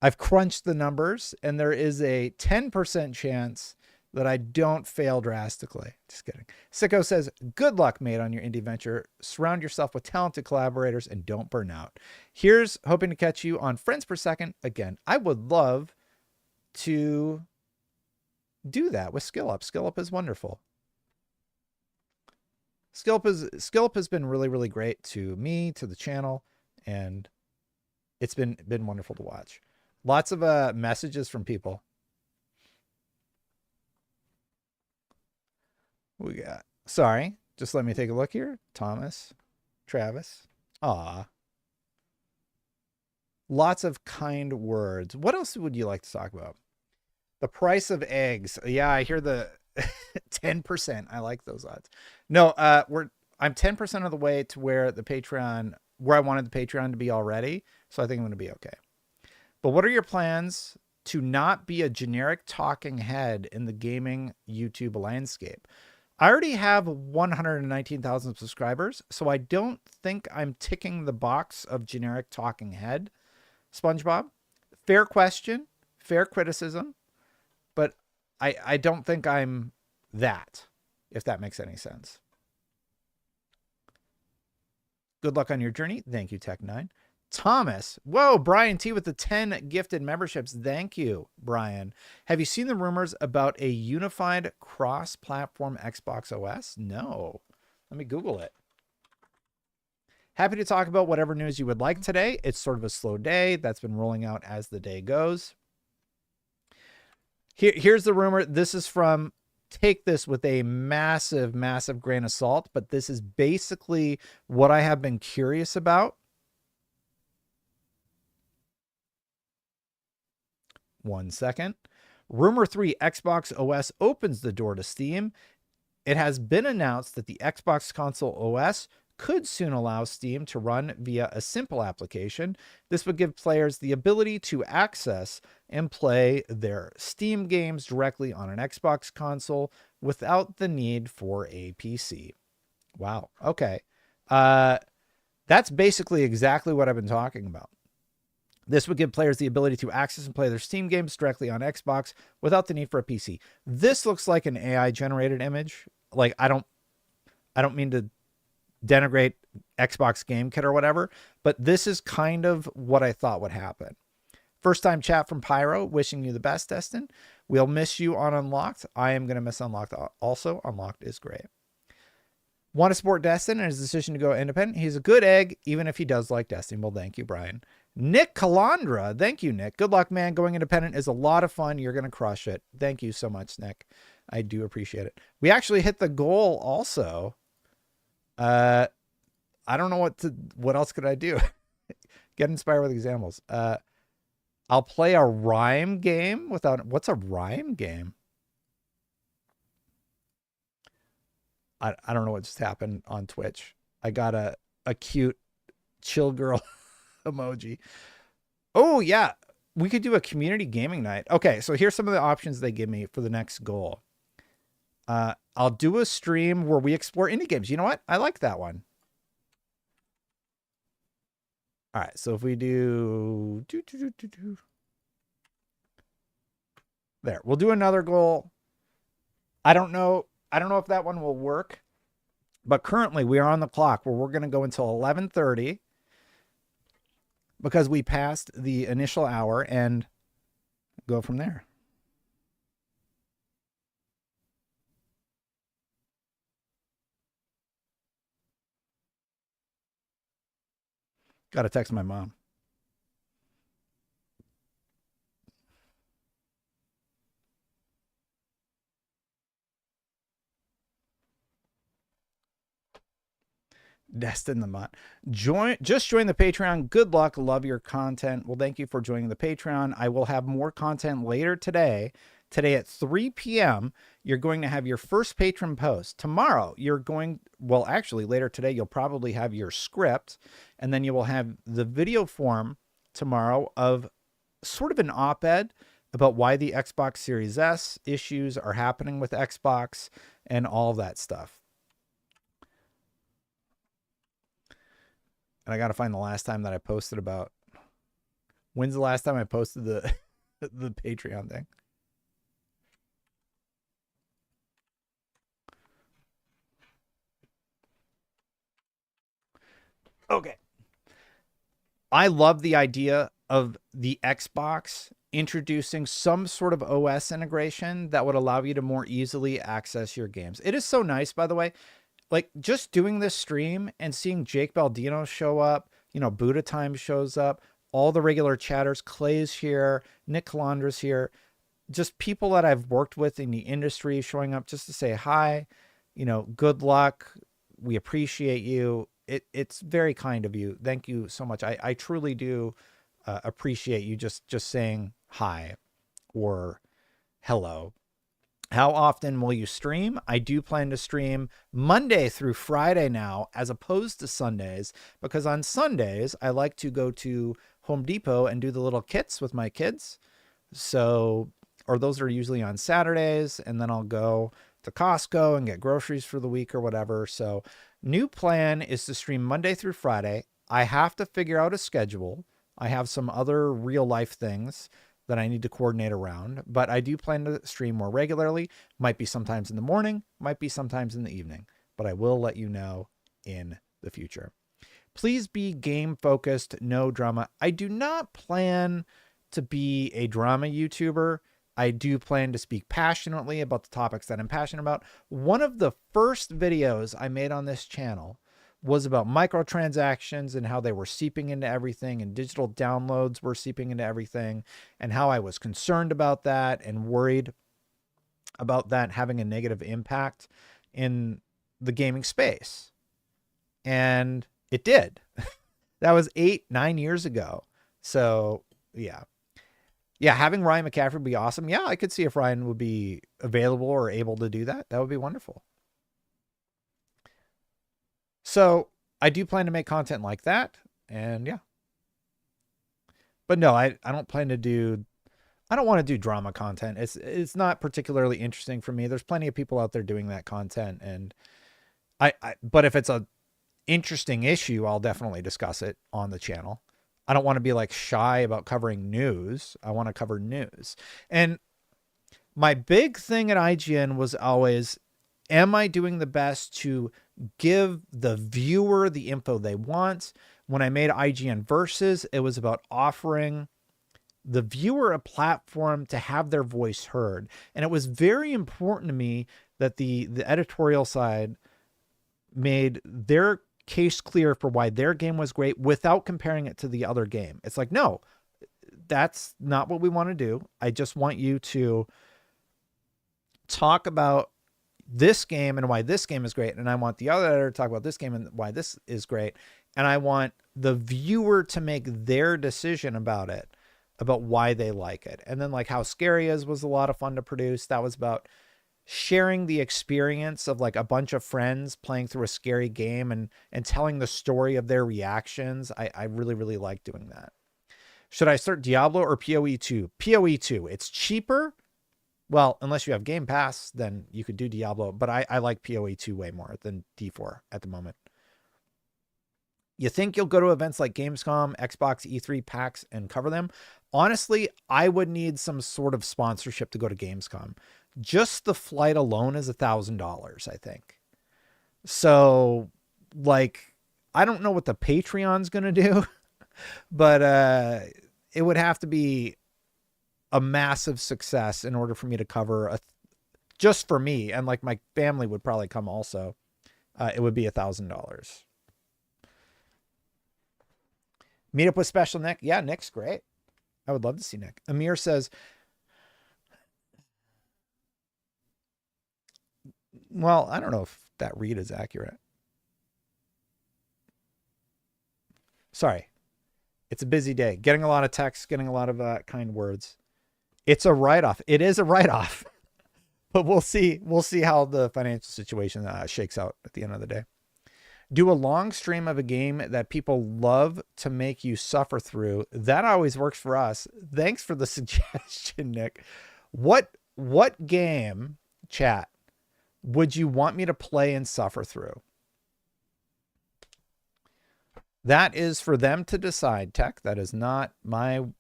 I've crunched the numbers, and there is a 10% chance that I don't fail drastically. Just kidding. Sicko says, good luck, mate, on your indie venture. Surround yourself with talented collaborators and don't burn out. Here's hoping to catch you on Friends Per Second. Again, I would love to do that with SkillUp. SkillUp is wonderful. SkillUp has been really, really great to me, to the channel, and it's been wonderful to watch. Lots of messages from people. We got, sorry, just let me take a look here. Thomas, Travis. Aw. Lots of kind words. What else would you like to talk about? The price of eggs. Yeah, I hear the 10%. I like those odds. No, I'm 10% of the way to where I wanted the Patreon to be already. So I think I'm going to be okay. But what are your plans to not be a generic talking head in the gaming YouTube landscape? I already have 119,000 subscribers, so I don't think I'm ticking the box of generic talking head. SpongeBob, fair question, fair criticism, but I don't think I'm that, if that makes any sense. Good luck on your journey. Thank you, Tech9. Thomas. Whoa, Brian T with the 10 gifted memberships. Thank you, Brian. Have you seen the rumors about a unified cross-platform Xbox OS? No. Let me Google it. Happy to talk about whatever news you would like today. It's sort of a slow day. That's been rolling out as the day goes. Here's the rumor. This is from, take this with a massive, massive grain of salt, but this is basically what I have been curious about. One second. Rumor 3, Xbox OS opens the door to Steam. It has been announced that the Xbox console OS could soon allow Steam to run via a simple application. This would give players the ability to access and play their Steam games directly on an Xbox console without the need for a PC. Wow. Okay. That's basically exactly what I've been talking about. This would give players the ability to access and play their Steam games directly on Xbox without the need for a PC. This looks like an AI generated image. Like, I don't mean to denigrate Xbox Game Kit or whatever, but this is kind of what I thought would happen. First time chat from Pyro, wishing you the best, Destin. We'll miss you on Unlocked. I am going to miss Unlocked also. Unlocked is great. Want to support Destin and his decision to go independent? He's a good egg, even if he does like Destin. Well, thank you, Brian. Nick Calandra. Thank you, Nick. Good luck, man. Going independent is a lot of fun. You're going to crush it. Thank you so much, Nick. I do appreciate it. We actually hit the goal also. I don't know what else could I do? Get inspired with examples. I'll play a rhyme game what's a rhyme game? I don't know what just happened on Twitch. I got a cute chill girl emoji. Oh yeah, we could do a community gaming night. Okay, so here's some of the options they give me for the next goal. I'll do a stream where we explore indie games. You know what? I like that one. All right, so if we do there, we'll do another goal. I don't know if that one will work, but currently we are on the clock where we're going to go until 11:30 because we passed the initial hour and go from there. Got to text my mom. Destin the Mutt. Just join the Patreon. Good luck. Love your content. Well, thank you for joining the Patreon. I will have more content later today. Today at 3 p.m., you're going to have your first patron post. Tomorrow, actually later today, you'll probably have your script, and then you will have the video form tomorrow of sort of an op-ed about why the Xbox Series S issues are happening with Xbox and all of that stuff. And I got to find the last time that I posted about. When's the last time I posted the the Patreon thing? Okay. I love the idea of the Xbox introducing some sort of OS integration that would allow you to more easily access your games. It is so nice, by the way. Like, just doing this stream and seeing Jake Baldino show up, Buddha Time shows up, all the regular chatters, Clay's here, Nick Calandra's here, just people that I've worked with in the industry showing up just to say hi, good luck. We appreciate you. It's very kind of you. Thank you so much. I truly do appreciate you just saying hi or hello. How often will you stream? I do plan to stream Monday through Friday now, as opposed to Sundays, because on Sundays, I like to go to Home Depot and do the little kits with my kids. So, or those are usually on Saturdays, and then I'll go to Costco and get groceries for the week or whatever. So, new plan is to stream Monday through Friday. I have to figure out a schedule. I have some other real life things that I need to coordinate around, but I do plan to stream more regularly. Might be sometimes in the morning, might be sometimes in the evening, but I will let you know in the future. Please be game focused, no drama. I do not plan to be a drama YouTuber. I do plan to speak passionately about the topics that I'm passionate about. One of the first videos I made on this channel was about microtransactions and how they were seeping into everything, and digital downloads were seeping into everything, and how I was concerned about that and worried about that having a negative impact in the gaming space. And it did. That was 8-9 years ago. So yeah, having Ryan McCaffrey would be awesome. Yeah, I could see if Ryan would be available or able to do that. That would be wonderful. So I do plan to make content like that, and yeah. But no, I don't plan to do, I don't want to do drama content. It's not particularly interesting for me. There's plenty of people out there doing that content, and but if it's a interesting issue, I'll definitely discuss it on the channel. I don't want to be like shy about covering news. I want to cover news. And my big thing at IGN was always, am I doing the best to give the viewer the info they want? When I made IGN Versus, it was about offering the viewer a platform to have their voice heard. And it was very important to me that the editorial side made their case clear for why their game was great without comparing it to the other game. It's like, no, that's not what we want to do. I just want you to talk about this game and why this game is great. And I want the other editor to talk about this game and why this is great. And I want the viewer to make their decision about it, about why they like it. And then like How Scary Is was a lot of fun to produce. That was about sharing the experience of like a bunch of friends playing through a scary game and telling the story of their reactions. I really, really like doing that. Should I start Diablo or PoE 2? PoE 2. It's cheaper. Well, unless you have Game Pass, then you could do Diablo. But I like PoE 2 way more than D4 at the moment. You think you'll go to events like Gamescom, Xbox, E3, PAX, and cover them? Honestly, I would need some sort of sponsorship to go to Gamescom. Just the flight alone is $1,000, I think. So, like, I don't know what the Patreon's going to do, but it would have to be a massive success in order for me to cover just for me. And like my family would probably come also. It would be $1,000. Meet up with Special Nick. Yeah, Nick's great. I would love to see Nick. Amir says, well, I don't know if that read is accurate. Sorry. It's a busy day. Getting a lot of texts, getting a lot of kind words. It's a write-off. It is a write-off. But we'll see. We'll see how the financial situation shakes out at the end of the day. Do a long stream of a game that people love to make you suffer through. That always works for us. Thanks for the suggestion, Nick. What game, chat, would you want me to play and suffer through? That is for them to decide, Tech. That is not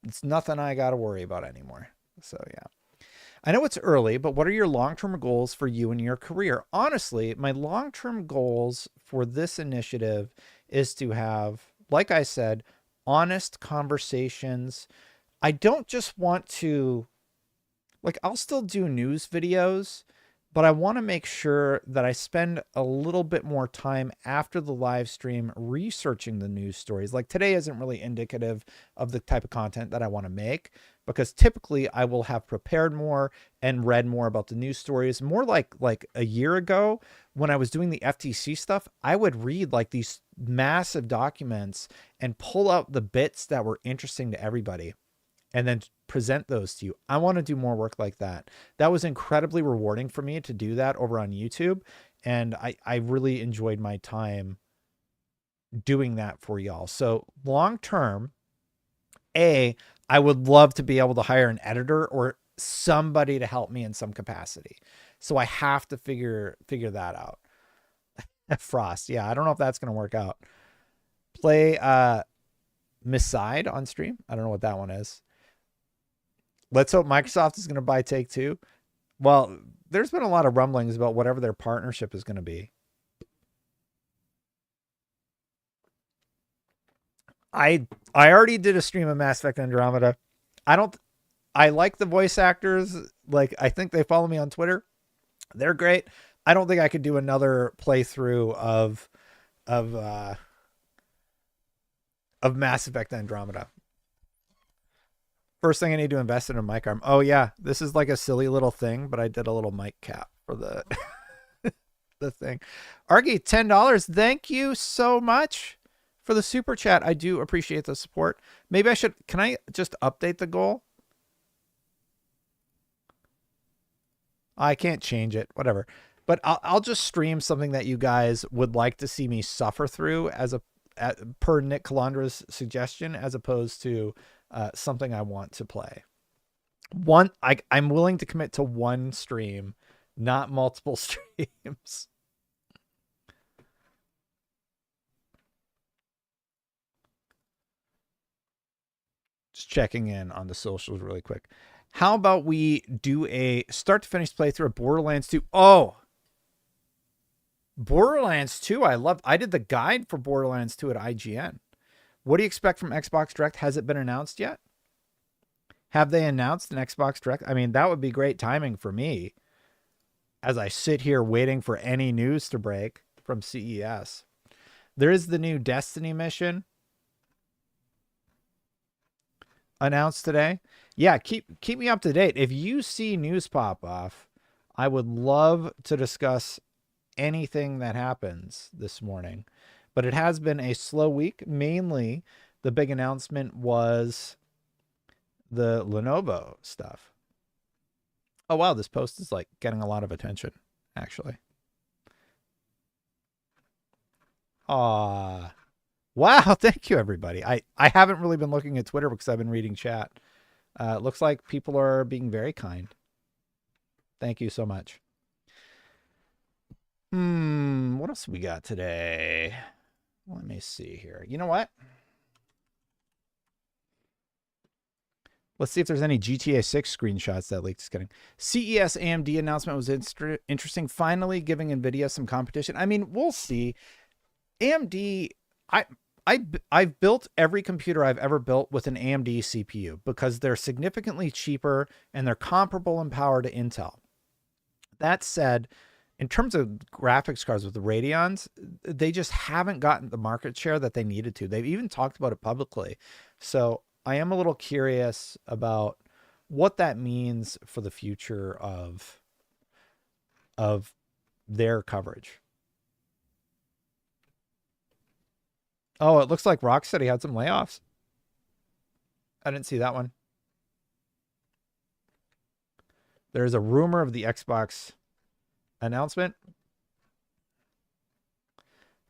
it's nothing I got to worry about anymore. So, yeah. I know it's early, but what are your long-term goals for you and your career? Honestly, my long-term goals for this initiative is to have, like I said, honest conversations. I don't just want to, like, I'll still do news videos, but I want to make sure that I spend a little bit more time after the live stream researching the news stories. Like today isn't really indicative of the type of content that I want to make, because typically I will have prepared more and read more about the news stories. More like a year ago when I was doing the FTC stuff, I would read like these massive documents and pull out the bits that were interesting to everybody and then present those to you. I want to do more work like that. That was incredibly rewarding for me to do that over on YouTube. And I really enjoyed my time doing that for y'all. So long term, I would love to be able to hire an editor or somebody to help me in some capacity. So I have to figure that out. Frost. Yeah, I don't know if that's going to work out. Play Miss Side on stream. I don't know what that one is. Let's hope Microsoft is going to buy Take-Two. Well, there's been a lot of rumblings about whatever their partnership is going to be. I already did a stream of Mass Effect Andromeda. I like the voice actors. Like, I think they follow me on Twitter. They're great. I don't think I could do another playthrough of Mass Effect Andromeda. First thing I need to invest in a mic arm. Oh yeah, this is like a silly little thing, but I did a little mic cap for the the thing. Argy, $10. Thank you so much for the super chat. I do appreciate the support. Maybe I should. Can I just update the goal? I can't change it. Whatever. But I'll just stream something that you guys would like to see me suffer through per Nick Calandra's suggestion, as opposed to something I want to play. I'm willing to commit to one stream, not multiple streams. Just checking in on the socials really quick. How about we do a start to finish playthrough of Borderlands 2? Oh, Borderlands 2. I did the guide for Borderlands 2 at IGN. What do you expect from Xbox Direct? Has it been announced yet? Have they announced an Xbox Direct? I mean, that would be great timing for me as I sit here waiting for any news to break. from CES. There is the new Destiny mission announced today. Yeah, keep me up to date. If you see news pop off, I would love to discuss anything that happens this morning. But it has been a slow week. Mainly, the big announcement was the Lenovo stuff. Oh, wow, this post is like getting a lot of attention, actually. Wow, thank you, everybody. I haven't really been looking at Twitter because I've been reading chat. It looks like people are being very kind. Thank you so much. What else we got today? Let me see here. You know what? Let's see if there's any GTA 6 screenshots that leaked. Just kidding. CES AMD announcement was interesting. Finally giving NVIDIA some competition. I mean, we'll see. AMD, I've built every computer I've ever built with an AMD CPU because they're significantly cheaper and they're comparable in power to Intel. That said, in terms of graphics cards with the Radeons, they just haven't gotten the market share that they needed to. They've even talked about it publicly. So I am a little curious about what that means for the future of their coverage. Oh, it looks like Rocksteady had some layoffs. I didn't see that one. There's a rumor of the Xbox announcement.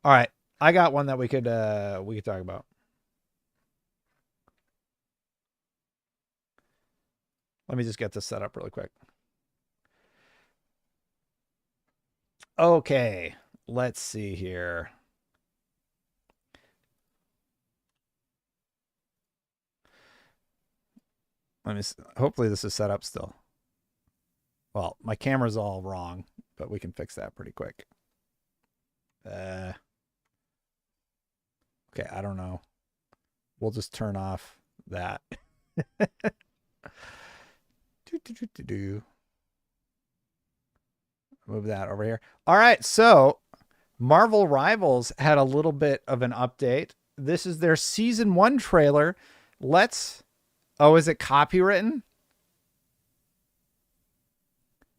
All right, I got one that we could talk about. Let me just get this set up really quick. Okay, let's see here. Hopefully this is set up still. Well, my camera's all wrong, but we can fix that pretty quick. Okay, I don't know. We'll just turn off that. Move that over here. All right, so Marvel Rivals had a little bit of an update. This is their season 1 trailer. Oh, is it copywritten?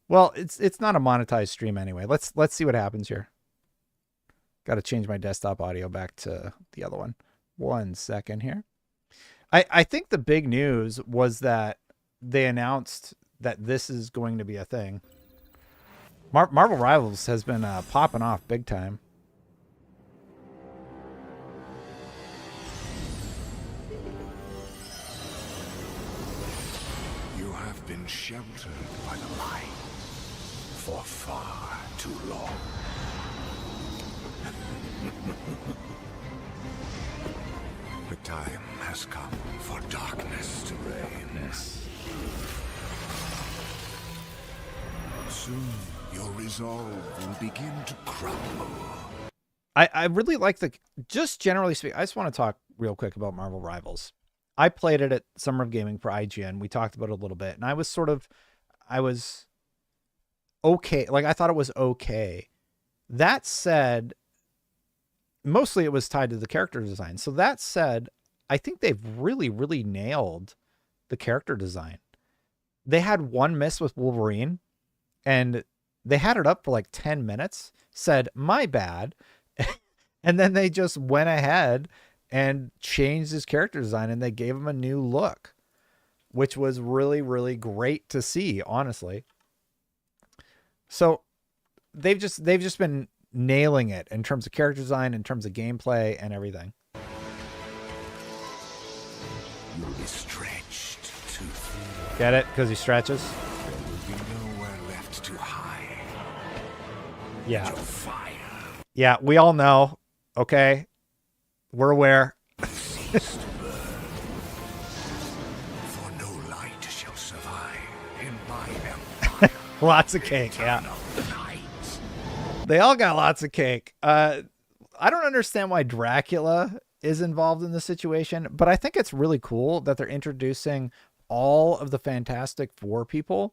Well, it's not a monetized stream anyway. Let's see what happens here. Got to change my desktop audio back to the other one. 1 second here. I think the big news was that they announced that this is going to be a thing. Marvel Rivals has been popping off big time. You have been sheltered by the light for far too long. The time has come for darkness to reign. Soon, your resolve will begin to crumble. I really like just generally speaking, I just want to talk real quick about Marvel Rivals. I played it at Summer of Gaming for IGN. We talked about it a little bit, and I was okay. Like, I thought it was okay. That said, mostly it was tied to the character design. So that said, I think they've really, really nailed the character design. They had one miss with Wolverine, and they had it up for like 10 minutes, said, my bad. And then they just went ahead and changed his character design, and they gave him a new look, which was really, really great to see, honestly. So they've just been nailing it in terms of character design, in terms of gameplay and everything. You'll be stretched too thin. Get it? Because he stretches? There will be nowhere left to hide. Yeah. Your fire. Yeah, we all know. Okay. We're aware. Cease to burn. For no light shall survive in my empire. Lots of cake, yeah. They all got lots of cake. I don't understand why Dracula is involved in the situation, but I think it's really cool that they're introducing all of the Fantastic Four people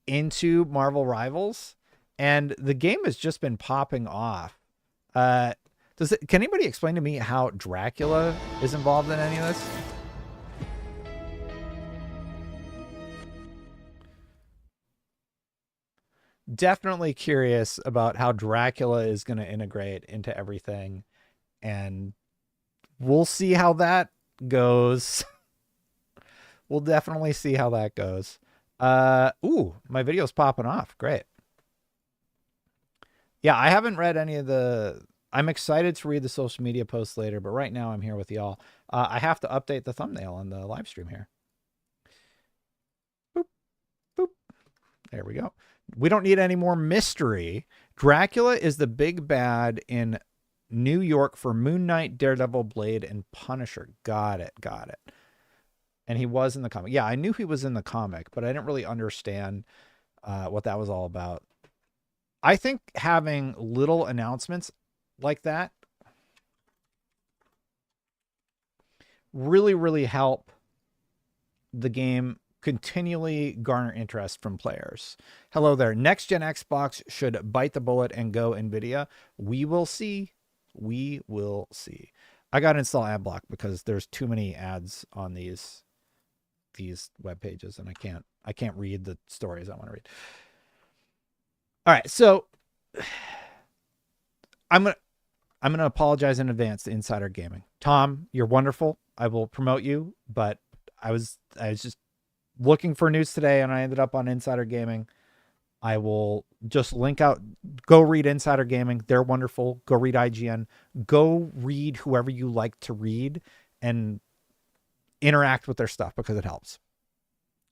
into Marvel Rivals. and the game has just been popping off. Can anybody explain to me how Dracula is involved in any of this? Definitely curious about how Dracula is going to integrate into everything, and we'll see how that goes. We'll definitely see how that goes. Ooh, my video's popping off. Great. Yeah, I haven't read any of the... I'm excited to read the social media posts later, but right now I'm here with y'all. I have to update the thumbnail on the live stream here. Boop, boop. There we go. We don't need any more mystery. Dracula is the big bad in New York for Moon Knight, Daredevil, Blade, and Punisher. Got it. Got it. And he was in the comic. Yeah, I knew he was in the comic, but I didn't really understand what that was all about. I think having little announcements like that really, really help the game continually garner interest from players. Hello there. Next gen Xbox should bite the bullet and go NVIDIA. We will see. We will see. I got to install AdBlock because there's too many ads on these web pages, and I can't read the stories I want to read. All right, so I'm gonna apologize in advance to Insider Gaming. Tom, you're wonderful. I will promote you, but I was just looking for news today, and I ended up on Insider Gaming. I will just link out. Go read Insider Gaming. They're wonderful. Go read IGN. Go read whoever you like to read and interact with their stuff because it helps.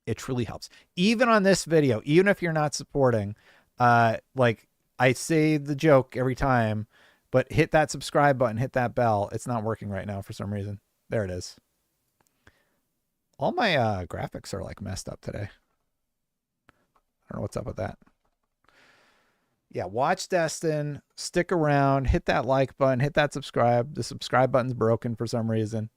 It truly helps. Even on this video, even if you're not supporting, like I say the joke every time, but hit that subscribe button, hit that bell. It's not working right now for some reason. There it is. All my graphics are like messed up today. I don't know what's up with that. Yeah, watch Destin, stick around, hit that like button, hit that subscribe. The subscribe button's broken for some reason.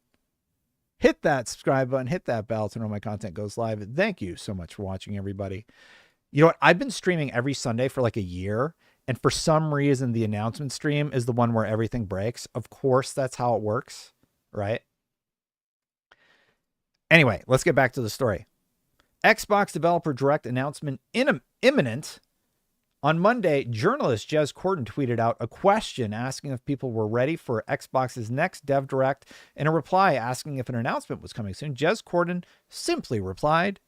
Hit that subscribe button, hit that bell to know my content goes live. Thank you so much for watching, everybody. You know what? I've been streaming every Sunday for like a year, and for some reason, the announcement stream is the one where everything breaks. Of course, that's how it works, right? Anyway, let's get back to the story. Xbox Developer Direct announcement imminent. On Monday, journalist Jez Corden tweeted out a question asking if people were ready for Xbox's next Dev Direct, and a reply asking if an announcement was coming soon. Jez Corden simply replied,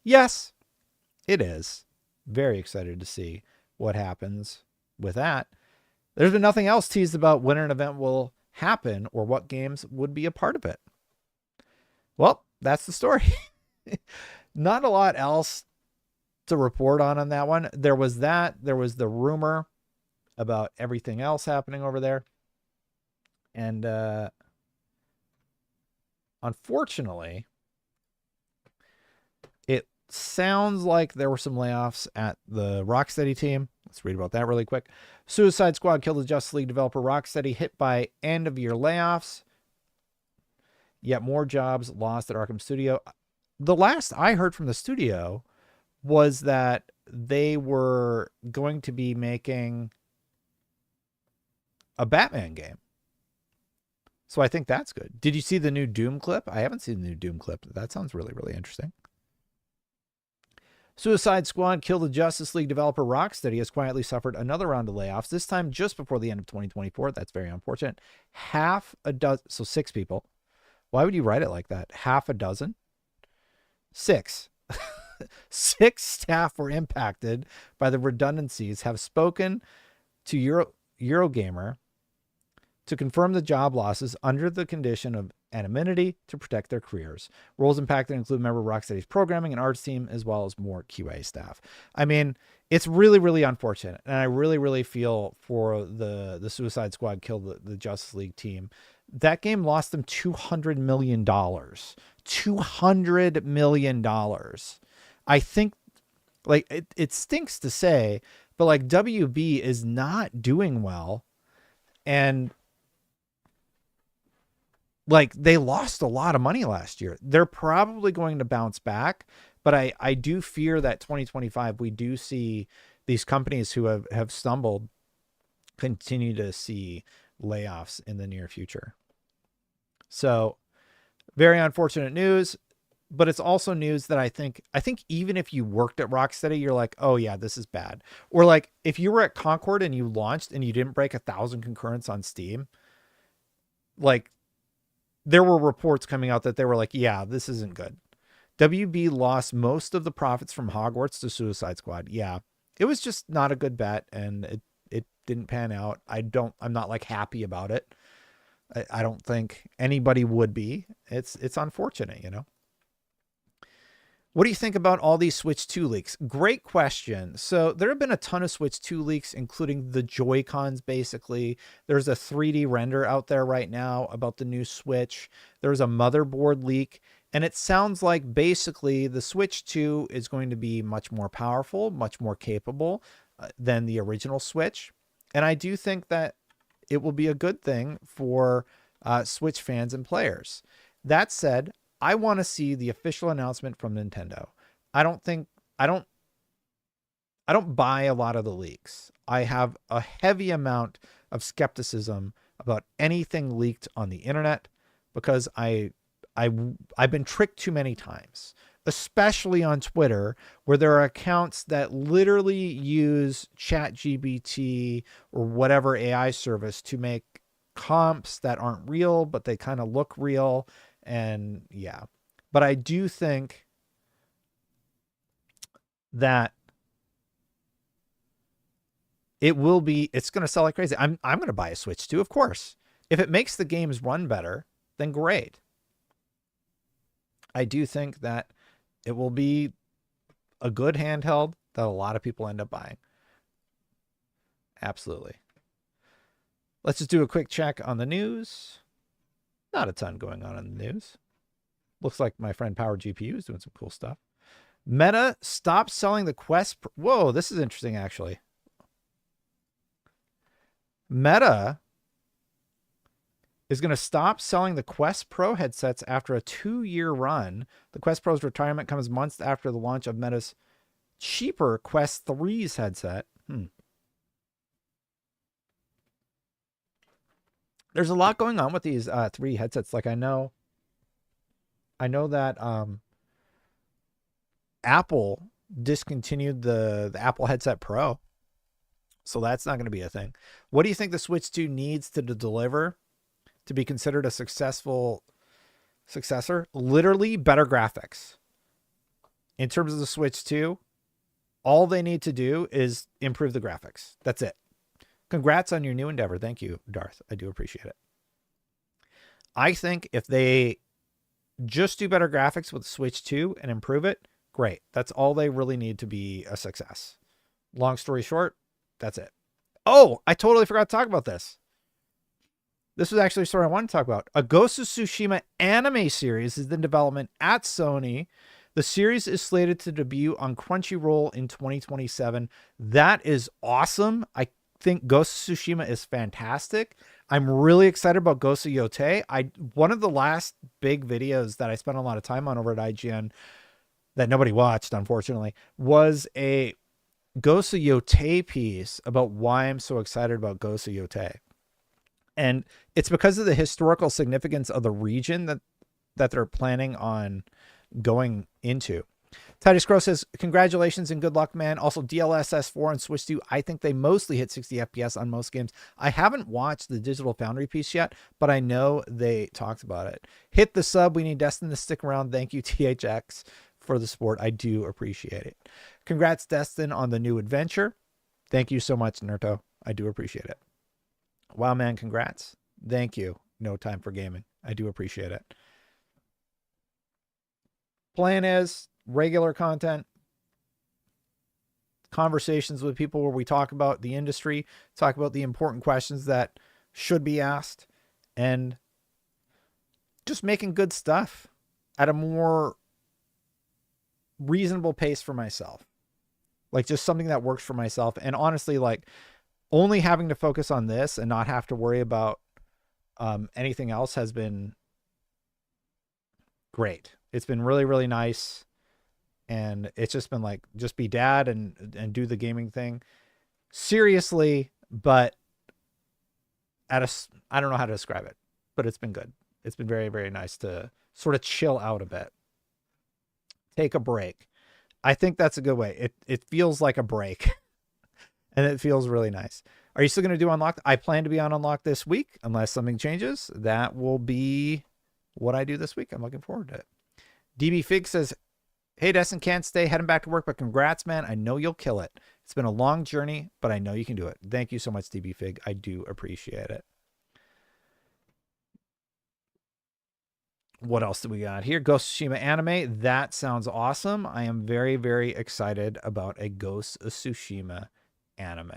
yes, it is. Very excited to see what happens with that. There's been nothing else teased about when an event will happen or what games would be a part of it. Well, that's the story. Not a lot else to report on that one. There was that. There was the rumor about everything else happening over there. And unfortunately, it sounds like there were some layoffs at the Rocksteady team. Let's read about that really quick. Suicide Squad killed the Justice League developer Rocksteady, hit by end-of-year layoffs. Yet more jobs lost at Arkham Studio. The last I heard from the studio was that they were going to be making a Batman game. So I think that's good. Did you see the new Doom clip? I haven't seen the new Doom clip. That sounds really, really interesting. Suicide Squad killed the Justice League developer Rocksteady has quietly suffered another round of layoffs, this time just before the end of 2024. That's very unfortunate. Half a dozen, so 6 people. Why would you write it like that? Half a dozen? 6. 6 staff were impacted by the redundancies, have spoken to Eurogamer to confirm the job losses under the condition of anonymity to protect their careers. Roles impacted include member of Rocksteady's programming and arts team, as well as more QA staff. I mean, it's really, really unfortunate. And I really, really feel for the Suicide Squad killed the Justice League team. That game lost them $200 million. $200 million. I think, like, it stinks to say, but like WB is not doing well. And like they lost a lot of money last year. They're probably going to bounce back, But I do fear that 2025, we do see these companies who have stumbled continue to see layoffs in the near future. So very unfortunate news, but it's also news that I think even if you worked at Rocksteady, you're like, oh yeah, this is bad. Or like if you were at Concord and you launched and you didn't break 1,000 concurrents on Steam, like there were reports coming out that they were like, yeah, this isn't good. WB lost most of the profits from Hogwarts to Suicide Squad. Yeah, it was just not a good bet, and it didn't pan out. I'm not like happy about it. I don't think anybody would be. It's unfortunate, you know. What do you think about all these Switch 2 leaks? Great question. So there have been a ton of Switch 2 leaks, including the Joy-Cons, basically. There's a 3D render out there right now about the new Switch. There's a motherboard leak. And it sounds like basically the Switch 2 is going to be much more powerful, much more capable than the original Switch. And I do think that it will be a good thing for Switch fans and players. That said, I want to see the official announcement from Nintendo. I don't buy a lot of the leaks. I have a heavy amount of skepticism about anything leaked on the internet because I've been tricked too many times, especially on Twitter, where there are accounts that literally use ChatGPT or whatever AI service to make comps that aren't real, but they kind of look real. And yeah, but I do think that it's going to sell like crazy. I'm going to buy a Switch 2, of course. If it makes the games run better, then great. I do think that it will be a good handheld that a lot of people end up buying. Absolutely. Let's just do a quick check on the news. Not a ton going on in the news. Looks like my friend Power GPU is doing some cool stuff. Meta stopped selling the Quest. Whoa, this is interesting, actually. Meta is going to stop selling the Quest Pro headsets after a 2-year run. The Quest Pro's retirement comes months after the launch of Meta's cheaper Quest 3's headset. There's a lot going on with these 3 headsets. Like I know that Apple discontinued the Apple Headset Pro. So that's not going to be a thing. What do you think the Switch 2 needs to deliver to be considered a successful successor? Literally better graphics. In terms of the Switch 2, all they need to do is improve the graphics. That's it. Congrats on your new endeavor. Thank you, Darth. I do appreciate it. I think if they just do better graphics with Switch 2 and improve it, great. That's all they really need to be a success. Long story short, that's it. Oh, I totally forgot to talk about this. This was actually a story I wanted to talk about. A Ghost of Tsushima anime series is in development at Sony. The series is slated to debut on Crunchyroll in 2027. That is awesome. I think Ghost of Tsushima is fantastic. I'm really excited about Ghost of Yotei. One of the last big videos that I spent a lot of time on over at IGN that nobody watched, unfortunately, was a Ghost of Yotei piece about why I'm so excited about Ghost of Yotei. And it's because of the historical significance of the region that they're planning on going into. Titus Crow says, congratulations and good luck, man. Also, DLSS 4 and Switch 2, I think they mostly hit 60 FPS on most games. I haven't watched the Digital Foundry piece yet, but I know they talked about it. Hit the sub. We need Destin to stick around. Thank you, THX, for the support. I do appreciate it. Congrats, Destin, on the new adventure. Thank you so much, Nerto. I do appreciate it. Wow, man, congrats. Thank you. No Time for Gaming. I do appreciate it. Plan is regular content, conversations with people where we talk about the industry, talk about the important questions that should be asked, and just making good stuff at a more reasonable pace for myself. Like just something that works for myself. And honestly, like only having to focus on this and not have to worry about anything else has been great. It's been really, really nice. and it's just been like, just be dad and do the gaming thing seriously, but I don't know how to describe it, but it's been good. It's been very, very nice to sort of chill out a bit, take a break. I think that's a good way. It feels like a break and it feels really nice. Are you still going to do Unlocked? I plan to be on Unlocked this week unless something changes. That will be what I do this week. I'm looking forward to it. DB Fig says, hey, Destin, can't stay heading back to work, but congrats, man. I know you'll kill it. It's been a long journey, but I know you can do it. Thank you so much, DB Fig. I do appreciate it. What else do we got here? Ghost of Tsushima anime. That sounds awesome. I am very, very excited about a Ghost of Tsushima anime.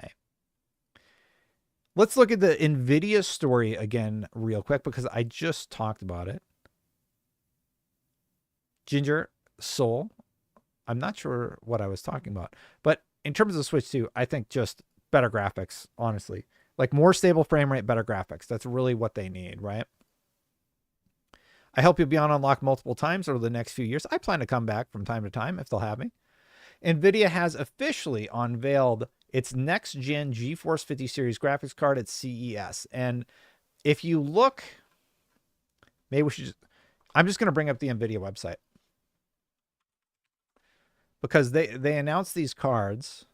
Let's look at the NVIDIA story again real quick because I just talked about it. Ginger Soul. I'm not sure what I was talking about, but in terms of the Switch 2, I think just better graphics, honestly. Like more stable frame rate, better graphics. That's really what they need, right? I hope you'll be on Unlock multiple times over the next few years. I plan to come back from time to time if they'll have me. NVIDIA has officially unveiled its next-gen GeForce 50 series graphics card at CES. And if you look, maybe we should just, I'm just going to bring up the NVIDIA website. Because they announced these cards,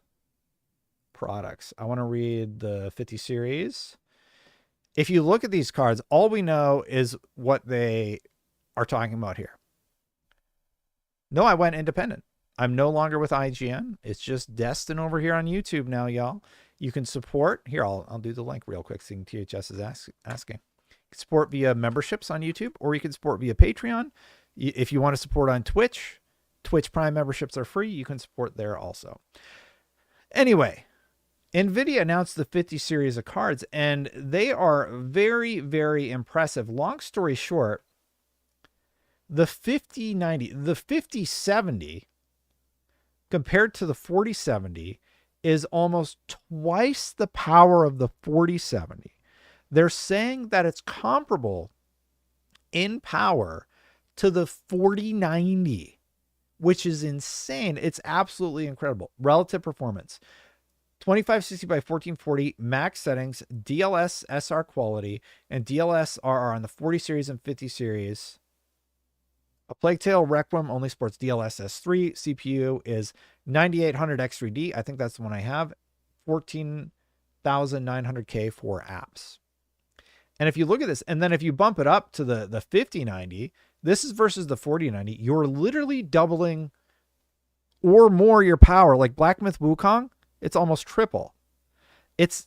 products. I want to read the 50 series. If you look at these cards, all we know is what they are talking about here. No, I went independent. I'm no longer with IGN. It's just Destin over here on YouTube now, y'all. You can support. Here, I'll do the link real quick, seeing THS is asking. You can support via memberships on YouTube, or you can support via Patreon. If you want to support on Twitch, Twitch Prime memberships are free. You can support there also. Anyway, NVIDIA announced the 50 series of cards, and they are very, very impressive. Long story short, the 5090, the 5070 compared to the 4070 is almost twice the power of the 4070. They're saying that it's comparable in power to the 4090, which is insane. It's absolutely incredible. Relative performance. 2560 by 1440 max settings, DLS SR quality, and DLS RR on the 40 series and 50 series. A Plague Tale Requiem only supports DLS S3. CPU is 9800 X3D. I think that's the one I have. 14,900K for apps. And if you look at this, and then if you bump it up to the 5090, this is versus the 4090, you're literally doubling or more your power. Like Black Myth Wukong, it's almost triple. It's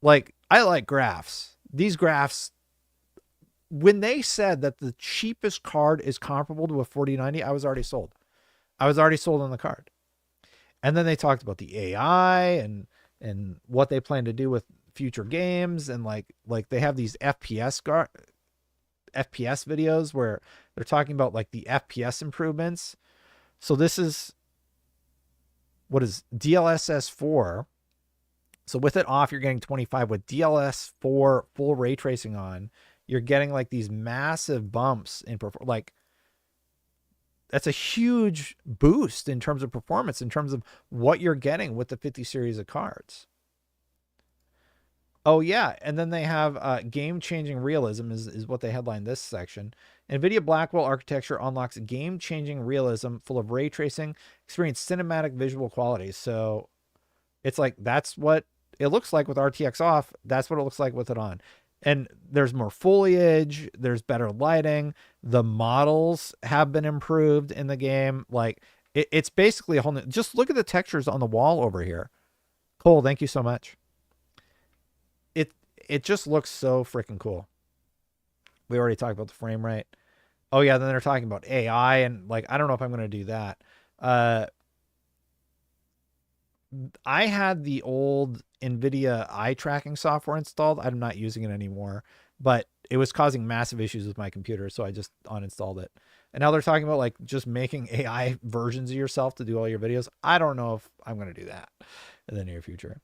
like, I like graphs. These graphs, when they said that the cheapest card is comparable to a 4090, I was already sold. I was already sold on the card. And then they talked about the AI and what they plan to do with future games. And like they have these FPS videos where they're talking about like the FPS improvements. So this is, what is DLSS 4? So with it off, you're getting 25. With DLSS 4 full ray tracing on, you're getting like these massive bumps in performance. Like that's a huge boost in terms of performance, in terms of what you're getting with the 50 series of cards. Oh yeah, and then they have game-changing realism is what they headline this section. NVIDIA Blackwell architecture unlocks game-changing realism full of ray tracing, experience cinematic visual qualities. So it's like that's what it looks like with RTX off. That's what it looks like with it on. And there's more foliage, there's better lighting, the models have been improved in the game. Like it's basically a whole new, just look at the textures on the wall over here. Cole, thank you so much. It just looks so freaking cool. We already talked about the frame rate. Oh yeah, then they're talking about AI and like I don't know if I'm going to do that. I had the old NVIDIA eye tracking software installed. I'm not using it anymore, but it was causing massive issues with my computer, so I just uninstalled it. And now they're talking about like just making AI versions of yourself to do all your videos. I don't know if I'm going to do that in the near future.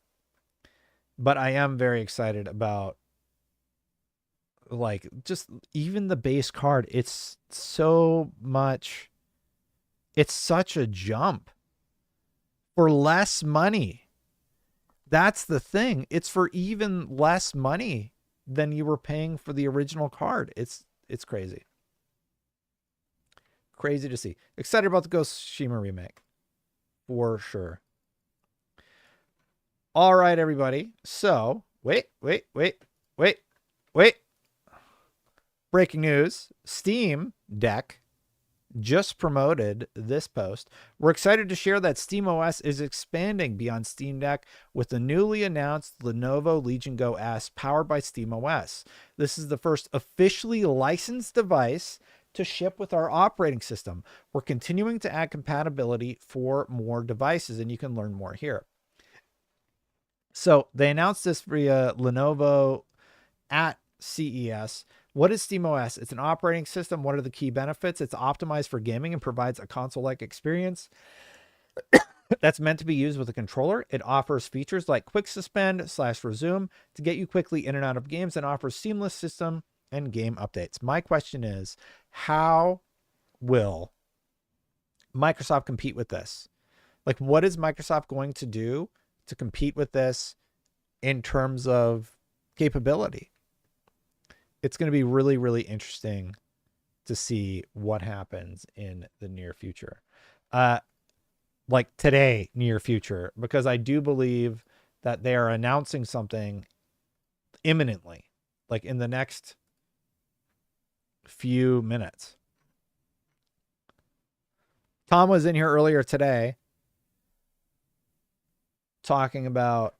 But I am very excited about like just even the base card. It's so much It's such a jump for less money. That's the thing. It's for even less money than you were paying for the original card. It's crazy. Crazy to see. Excited about the Ghost of Tsushima remake. For sure. All right, everybody. So, wait. Breaking news. Steam Deck just promoted this post. We're excited to share that SteamOS is expanding beyond Steam Deck with the newly announced Lenovo Legion Go S powered by SteamOS. This is the first officially licensed device to ship with our operating system. We're continuing to add compatibility for more devices, and you can learn more here. So they announced this via Lenovo at CES. What is SteamOS? It's an operating system. What are the key benefits? It's optimized for gaming and provides a console-like experience that's meant to be used with a controller. It offers features like quick suspend / resume to get you quickly in and out of games, and offers seamless system and game updates. My question is, how will Microsoft compete with this? Like, what is Microsoft going to do to compete with this in terms of capability? It's going to be really, really interesting to see what happens in the near future. Like today, near future, because I do believe that they are announcing something imminently, like in the next few minutes. Tom was in here earlier today talking about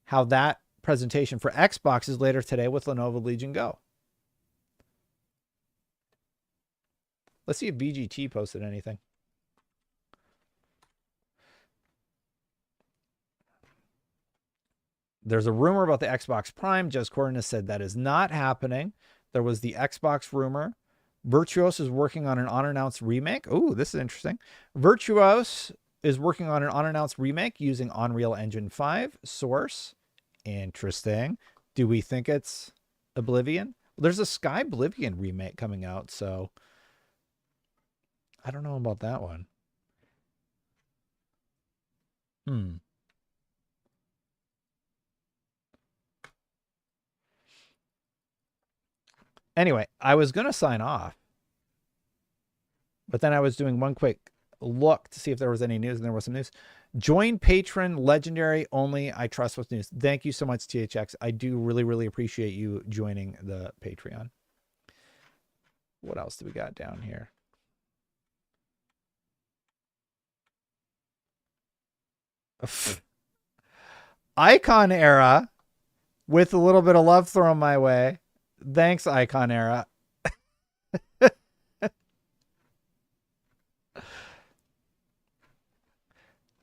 how that presentation for Xbox is later today with Lenovo Legion Go. Let's see if VGT posted anything. There's a rumor about the Xbox Prime. Jez Corden has said that is not happening. There was the Xbox rumor. Virtuos is working on an unannounced remake. Oh, this is interesting. Virtuos is working on an unannounced remake using Unreal Engine 5 source. Interesting. Do we think it's Oblivion? Well, there's a Sky Oblivion remake coming out, so I don't know about that one. Anyway, I was going to sign off, but then I was doing one quick look to see if there was any news, and there was some news. Join patron legendary only. I trust with news. Thank you so much, THX. I do really, really appreciate you joining the Patreon. What else do we got down here? Icon Era with a little bit of love thrown my way. Thanks, Icon Era.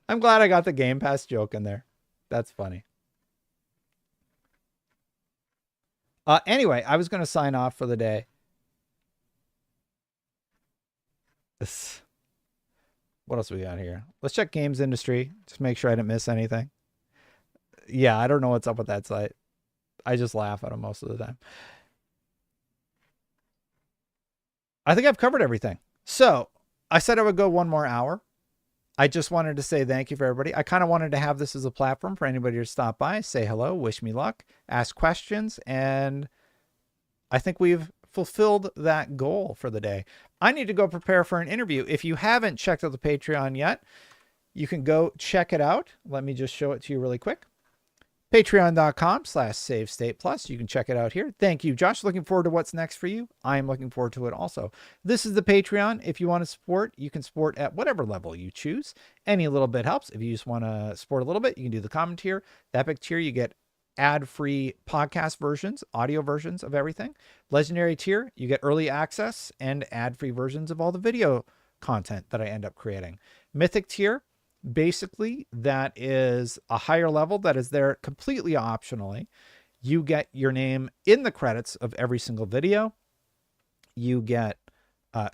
I'm glad I got the Game Pass joke in there. That's funny. Anyway, I was going to sign off for the day. What else we got here? Let's check games industry. Just make sure I didn't miss anything. Yeah, I don't know what's up with that site. I just laugh at them most of the time. I think I've covered everything. So I said I would go one more hour. I just wanted to say thank you for everybody. I kind of wanted to have this as a platform for anybody to stop by, say hello, wish me luck, ask questions, and I think we've fulfilled that goal for the day. I need to go prepare for an interview. If you haven't checked out the Patreon yet, you can go check it out. Let me just show it to you really quick. Patreon.com/SaveStatePlus. You can check it out here. Thank you, Josh. Looking forward to what's next for you. I am looking forward to it also. This is the Patreon. If you want to support, you can support at whatever level you choose. Any little bit helps. If you just want to support a little bit, you can do the common tier. The epic tier, you get ad-free podcast versions, audio versions of everything. Legendary tier, you get early access and ad-free versions of all the video content that I end up creating. Mythic tier, basically, that is a higher level that is there completely optionally. You get your name in the credits of every single video. You get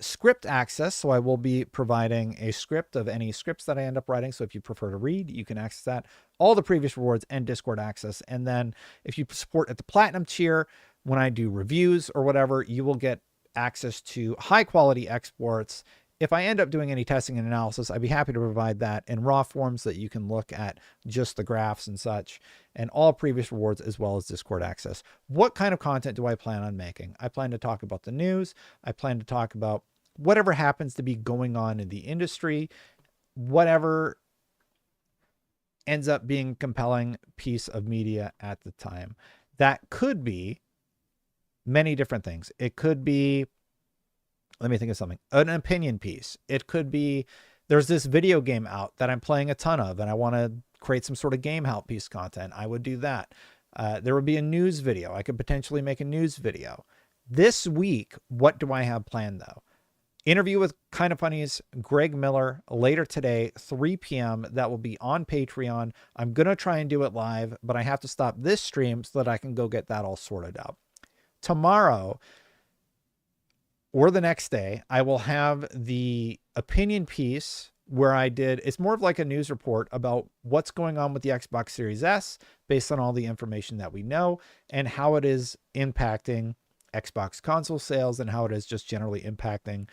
script access, so I will be providing a script of any scripts that I end up writing. So if you prefer to read, you can access that. All the previous rewards and Discord access. And then if you support at the Platinum tier, when I do reviews or whatever, you will get access to high quality exports if I end up doing any testing and analysis, I'd be happy to provide that in raw form so that you can look at just the graphs and such, and all previous rewards as well as Discord access. What kind of content do I plan on making? I plan to talk about the news. I plan to talk about whatever happens to be going on in the industry, whatever ends up being a compelling piece of media at the time. That could be many different things. It could be, let me think of something, an opinion piece. It could be, there's this video game out that I'm playing a ton of and I want to create some sort of game help piece content. I would do that. There would be a news video. I could potentially make a news video. This week, what do I have planned though? Interview with Kind of Funny's Greg Miller later today, 3 p.m. That will be on Patreon. I'm going to try and do it live, but I have to stop this stream so that I can go get that all sorted out. Tomorrow or the next day, I will have the opinion piece where it's more of like a news report about what's going on with the Xbox Series S based on all the information that we know and how it is impacting Xbox console sales and how it is just generally impacting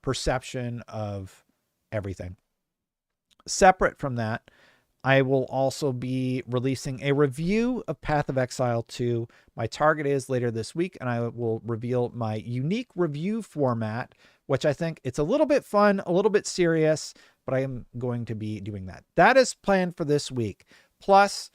perception of everything. Separate from that, I will also be releasing a review of Path of Exile 2. My target is later this week, and I will reveal my unique review format, which I think it's a little bit fun, a little bit serious, but I am going to be doing that. That is planned for this week. Plus,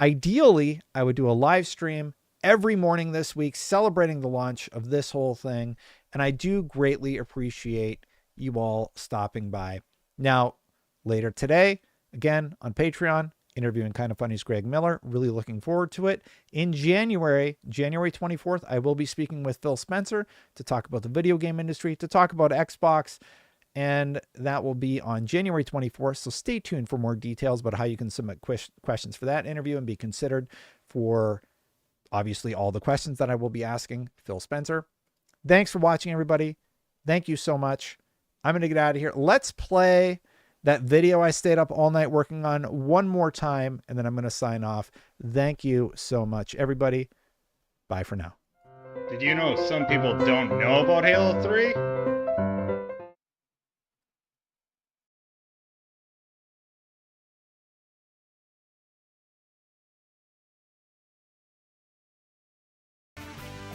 ideally, I would do a live stream every morning this week celebrating the launch of this whole thing. And I do greatly appreciate you all stopping by. Now, later today, again, on Patreon, interviewing Kind of Funny's Greg Miller. Really looking forward to it. In January 24th, I will be speaking with Phil Spencer to talk about the video game industry, to talk about Xbox, and that will be on January 24th. So stay tuned for more details about how you can submit questions for that interview and be considered for obviously all the questions that I will be asking Phil Spencer. Thanks for watching, everybody. Thank you so much. I'm going to get out of here. Let's play that video I stayed up all night working on one more time, and then I'm going to sign off. Thank you so much, everybody. Bye for now. Did you know some people don't know about Halo 3?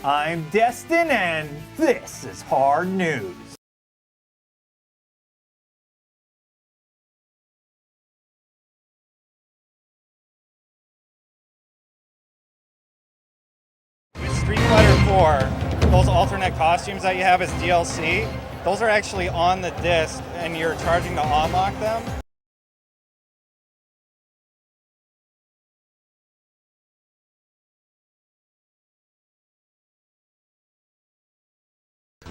I'm Destin, and this is Hard News. With Street Fighter 4, those alternate costumes that you have as DLC, those are actually on the disc, and you're charging to unlock them.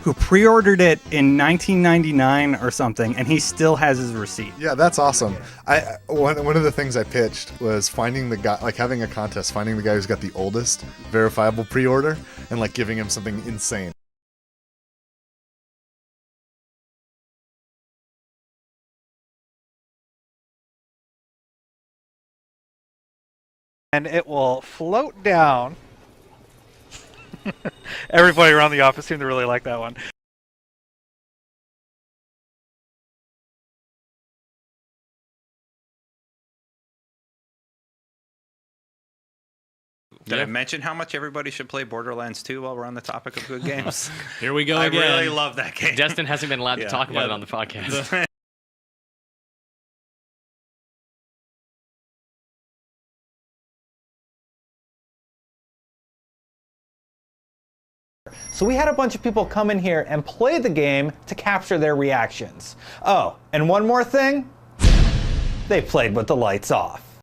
Who pre-ordered it in 1999 or something, and he still has his receipt. Yeah, that's awesome. One of the things I pitched was finding the guy, like having a contest, finding the guy who's got the oldest verifiable pre-order, and like giving him something insane. And it will float down. Everybody around the office seemed to really like that one. Did I mention how much everybody should play Borderlands 2 while we're on the topic of good games? Here we go I again. really love that game. Destin hasn't been allowed to talk about it on the podcast. So we had a bunch of people come in here and play the game to capture their reactions. Oh, and one more thing, they played with the lights off.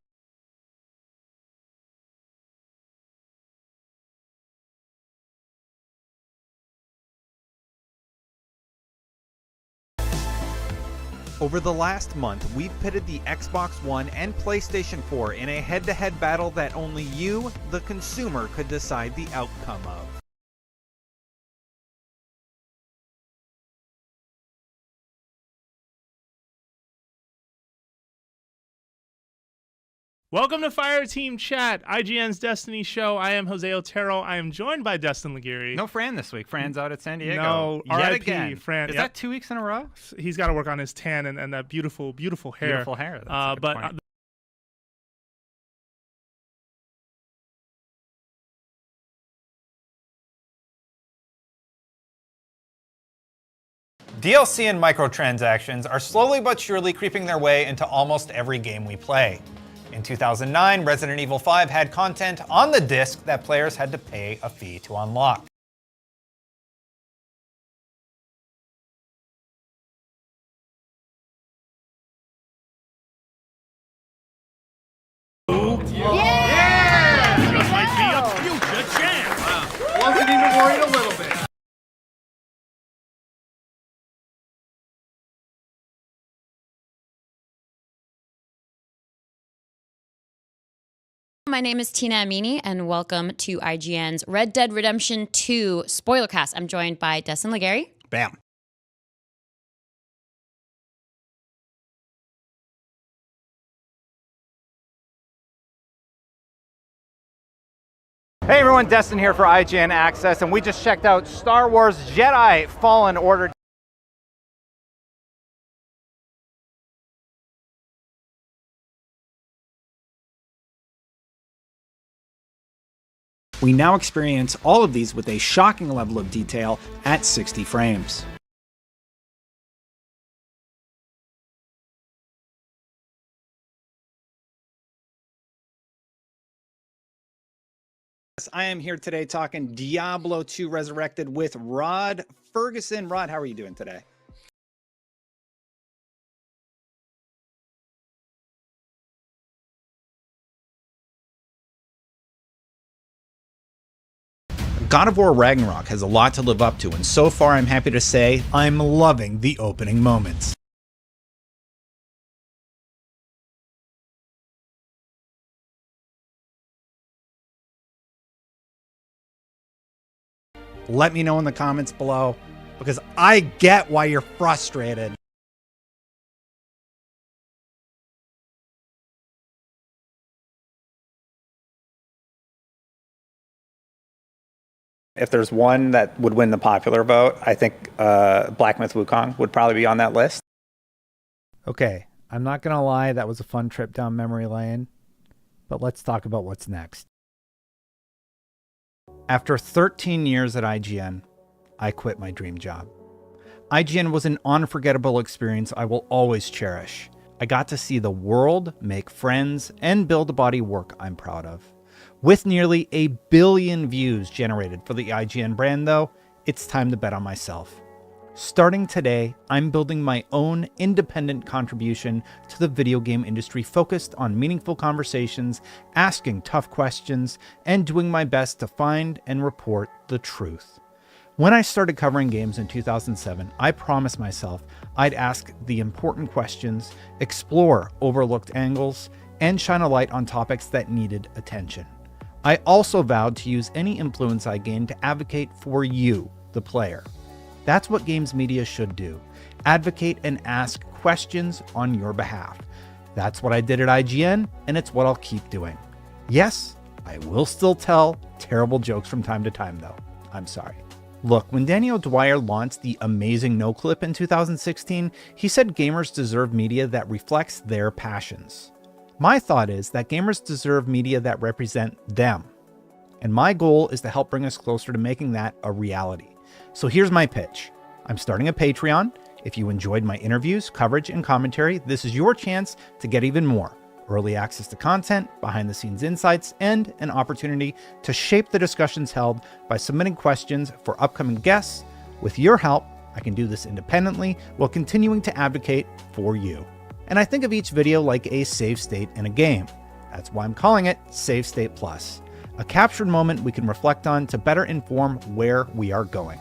Over the last month, we've pitted the Xbox One and PlayStation 4 in a head-to-head battle that only you, the consumer, could decide the outcome of. Welcome to Fire Team Chat, IGN's Destiny show. I am Jose Otero. I am joined by Destin Laguirre. No Fran this week. Fran's out at San Diego. No, Yet R.I.P. again. Fran. Is Yep. that 2 weeks in a row? He's got to work on his tan and that beautiful, beautiful hair. Beautiful hair. That's a good but point. DLC and microtransactions are slowly but surely creeping their way into almost every game we play. In 2009, Resident Evil 5 had content on the disc that players had to pay a fee to unlock. this might be a future champ. Wasn't even worried a little bit. My name is Tina Amini, and welcome to IGN's Red Dead Redemption 2 Spoilercast. I'm joined by Destin Laguirre. Bam. Hey everyone, Destin here for IGN Access, and we just checked out Star Wars Jedi Fallen Order. We now experience all of these with a shocking level of detail at 60 frames. I am here today talking Diablo 2 Resurrected with Rod Ferguson. Rod, how are you doing today? God of War Ragnarok has a lot to live up to, and so far I'm happy to say I'm loving the opening moments. Let me know in the comments below, because I get why you're frustrated. If there's one that would win the popular vote, I think Black Myth Wukong would probably be on that list. Okay, I'm not gonna lie, that was a fun trip down memory lane, but let's talk about what's next. After 13 years at IGN, I quit my dream job. IGN was an unforgettable experience I will always cherish. I got to see the world, make friends, and build a body of work I'm proud of. With nearly 1 billion views generated for the IGN brand though, it's time to bet on myself. Starting today, I'm building my own independent contribution to the video game industry focused on meaningful conversations, asking tough questions, and doing my best to find and report the truth. When I started covering games in 2007, I promised myself I'd ask the important questions, explore overlooked angles, and shine a light on topics that needed attention. I also vowed to use any influence I gained to advocate for you, the player. That's what games media should do. Advocate and ask questions on your behalf. That's what I did at IGN, and it's what I'll keep doing. Yes, I will still tell terrible jokes from time to time though. I'm sorry. Look, when Danny O'Dwyer launched the amazing No Clip in 2016, he said gamers deserve media that reflects their passions. My thought is that gamers deserve media that represent them. And my goal is to help bring us closer to making that a reality. So here's my pitch. I'm starting a Patreon. If you enjoyed my interviews, coverage, and commentary, this is your chance to get even more. Early access to content, behind-the-scenes insights, and an opportunity to shape the discussions held by submitting questions for upcoming guests. With your help, I can do this independently while continuing to advocate for you. And I think of each video like a save state in a game. That's why I'm calling it Save State Plus, a captured moment we can reflect on to better inform where we are going.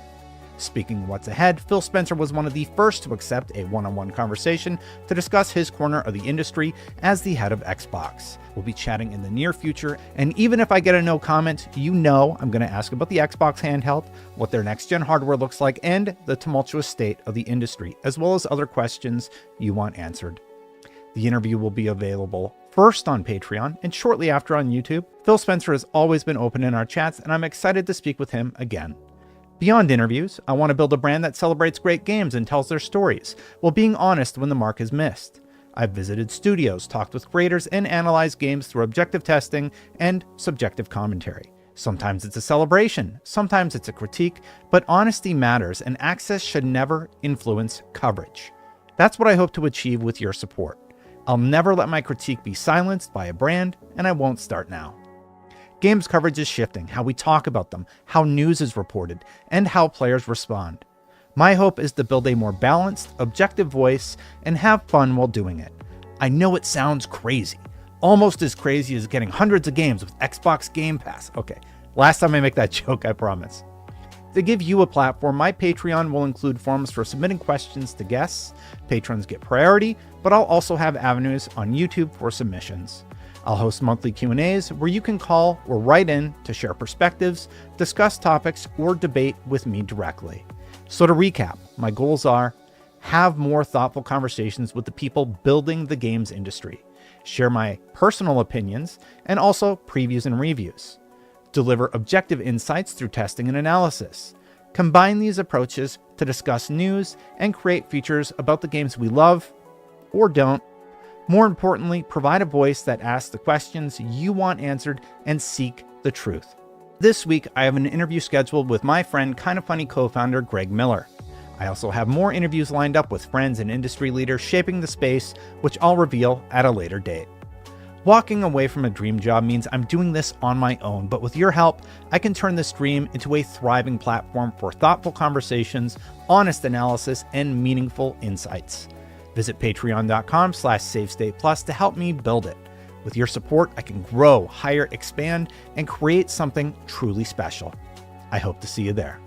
Speaking of what's ahead, Phil Spencer was one of the first to accept a one-on-one conversation to discuss his corner of the industry as the head of Xbox. We'll be chatting in the near future, and even if I get a no comment, you know I'm going to ask about the Xbox handheld, what their next-gen hardware looks like, and the tumultuous state of the industry, as well as other questions you want answered. The interview will be available first on Patreon and shortly after on YouTube. Phil Spencer has always been open in our chats, and I'm excited to speak with him again. Beyond interviews, I want to build a brand that celebrates great games and tells their stories, while being honest when the mark is missed. I've visited studios, talked with creators, and analyzed games through objective testing and subjective commentary. Sometimes it's a celebration, sometimes it's a critique, but honesty matters and access should never influence coverage. That's what I hope to achieve with your support. I'll never let my critique be silenced by a brand, and I won't start now. Games coverage is shifting, how we talk about them, how news is reported, and how players respond. My hope is to build a more balanced, objective voice and have fun while doing it. I know it sounds crazy, almost as crazy as getting hundreds of games with Xbox Game Pass. Okay, last time I make that joke, I promise. To give you a platform, my Patreon will include forms for submitting questions to guests. Patrons get priority, but I'll also have avenues on YouTube for submissions. I'll host monthly Q&As where you can call or write in to share perspectives, discuss topics, or debate with me directly. So to recap, my goals are: have more thoughtful conversations with the people building the games industry, share my personal opinions, and also previews and reviews, deliver objective insights through testing and analysis, combine these approaches to discuss news and create features about the games we love or don't. More importantly, provide a voice that asks the questions you want answered and seek the truth. This week, I have an interview scheduled with my friend, Kinda Funny co-founder Greg Miller. I also have more interviews lined up with friends and industry leaders shaping the space, which I'll reveal at a later date. Walking away from a dream job means I'm doing this on my own, but with your help, I can turn this dream into a thriving platform for thoughtful conversations, honest analysis, and meaningful insights. Visit patreon.com/SaveStatePlus to help me build it. With your support, I can grow, hire, expand, and create something truly special. I hope to see you there.